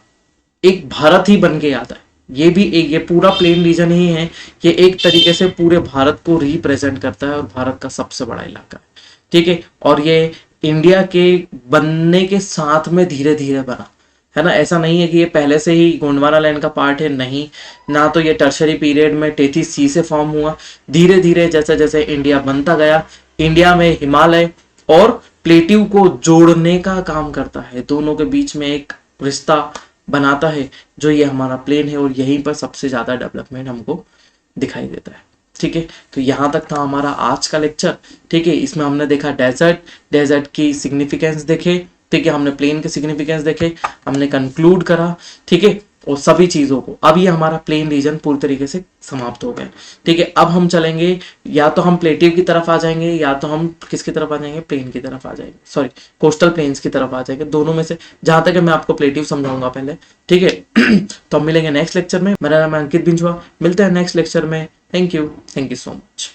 एक भारत ही बन के आता है, ये भी एक, ये पूरा प्लेन रीजन ही है, ये एक तरीके से पूरे भारत को रिप्रेजेंट करता है और भारत का सबसे बड़ा इलाका है। ठीक है, और ये इंडिया के बनने के साथ में धीरे धीरे बना है ना, ऐसा नहीं है कि ये पहले से ही गोंडवाना लैंड का पार्ट है, नहीं ना, तो ये टर्शरी पीरियड में टेथीस सी से फॉर्म हुआ। धीरे धीरे जैसे जैसे इंडिया बनता गया, इंडिया में हिमालय और प्लेट्यू को जोड़ने का काम करता है, दोनों के बीच में एक रिश्ता बनाता है, जो ये हमारा प्लेन है, और यहीं पर सबसे ज्यादा डेवलपमेंट हमको दिखाई देता है। ठीक है, तो यहाँ तक था हमारा आज का लेक्चर। ठीक है, इसमें हमने देखा डेजर्ट की सिग्निफिकेंस देखे, ठीक है, हमने प्लेन के सिग्निफिकेंस देखे, हमने कंक्लूड करा। ठीक है, और सभी चीजों को, अब ये हमारा प्लेन रीजन पूरी तरीके से समाप्त हो गया। ठीक है, अब हम चलेंगे, या तो हम प्लेटिव की तरफ आ जाएंगे, या तो हम किसकी तरफ आ जाएंगे, प्लेन की तरफ आ जाएंगे, सॉरी कोस्टल प्लेन्स की तरफ आ जाएंगे, दोनों में से जहां तक मैं आपको प्लेटिव समझाऊंगा पहले। ठीक है, तो हम मिलेंगे नेक्स्ट लेक्चर में। मेरा नाम है अंकित बिंजवा, मिलते हैं नेक्स्ट लेक्चर में। Thank you so much.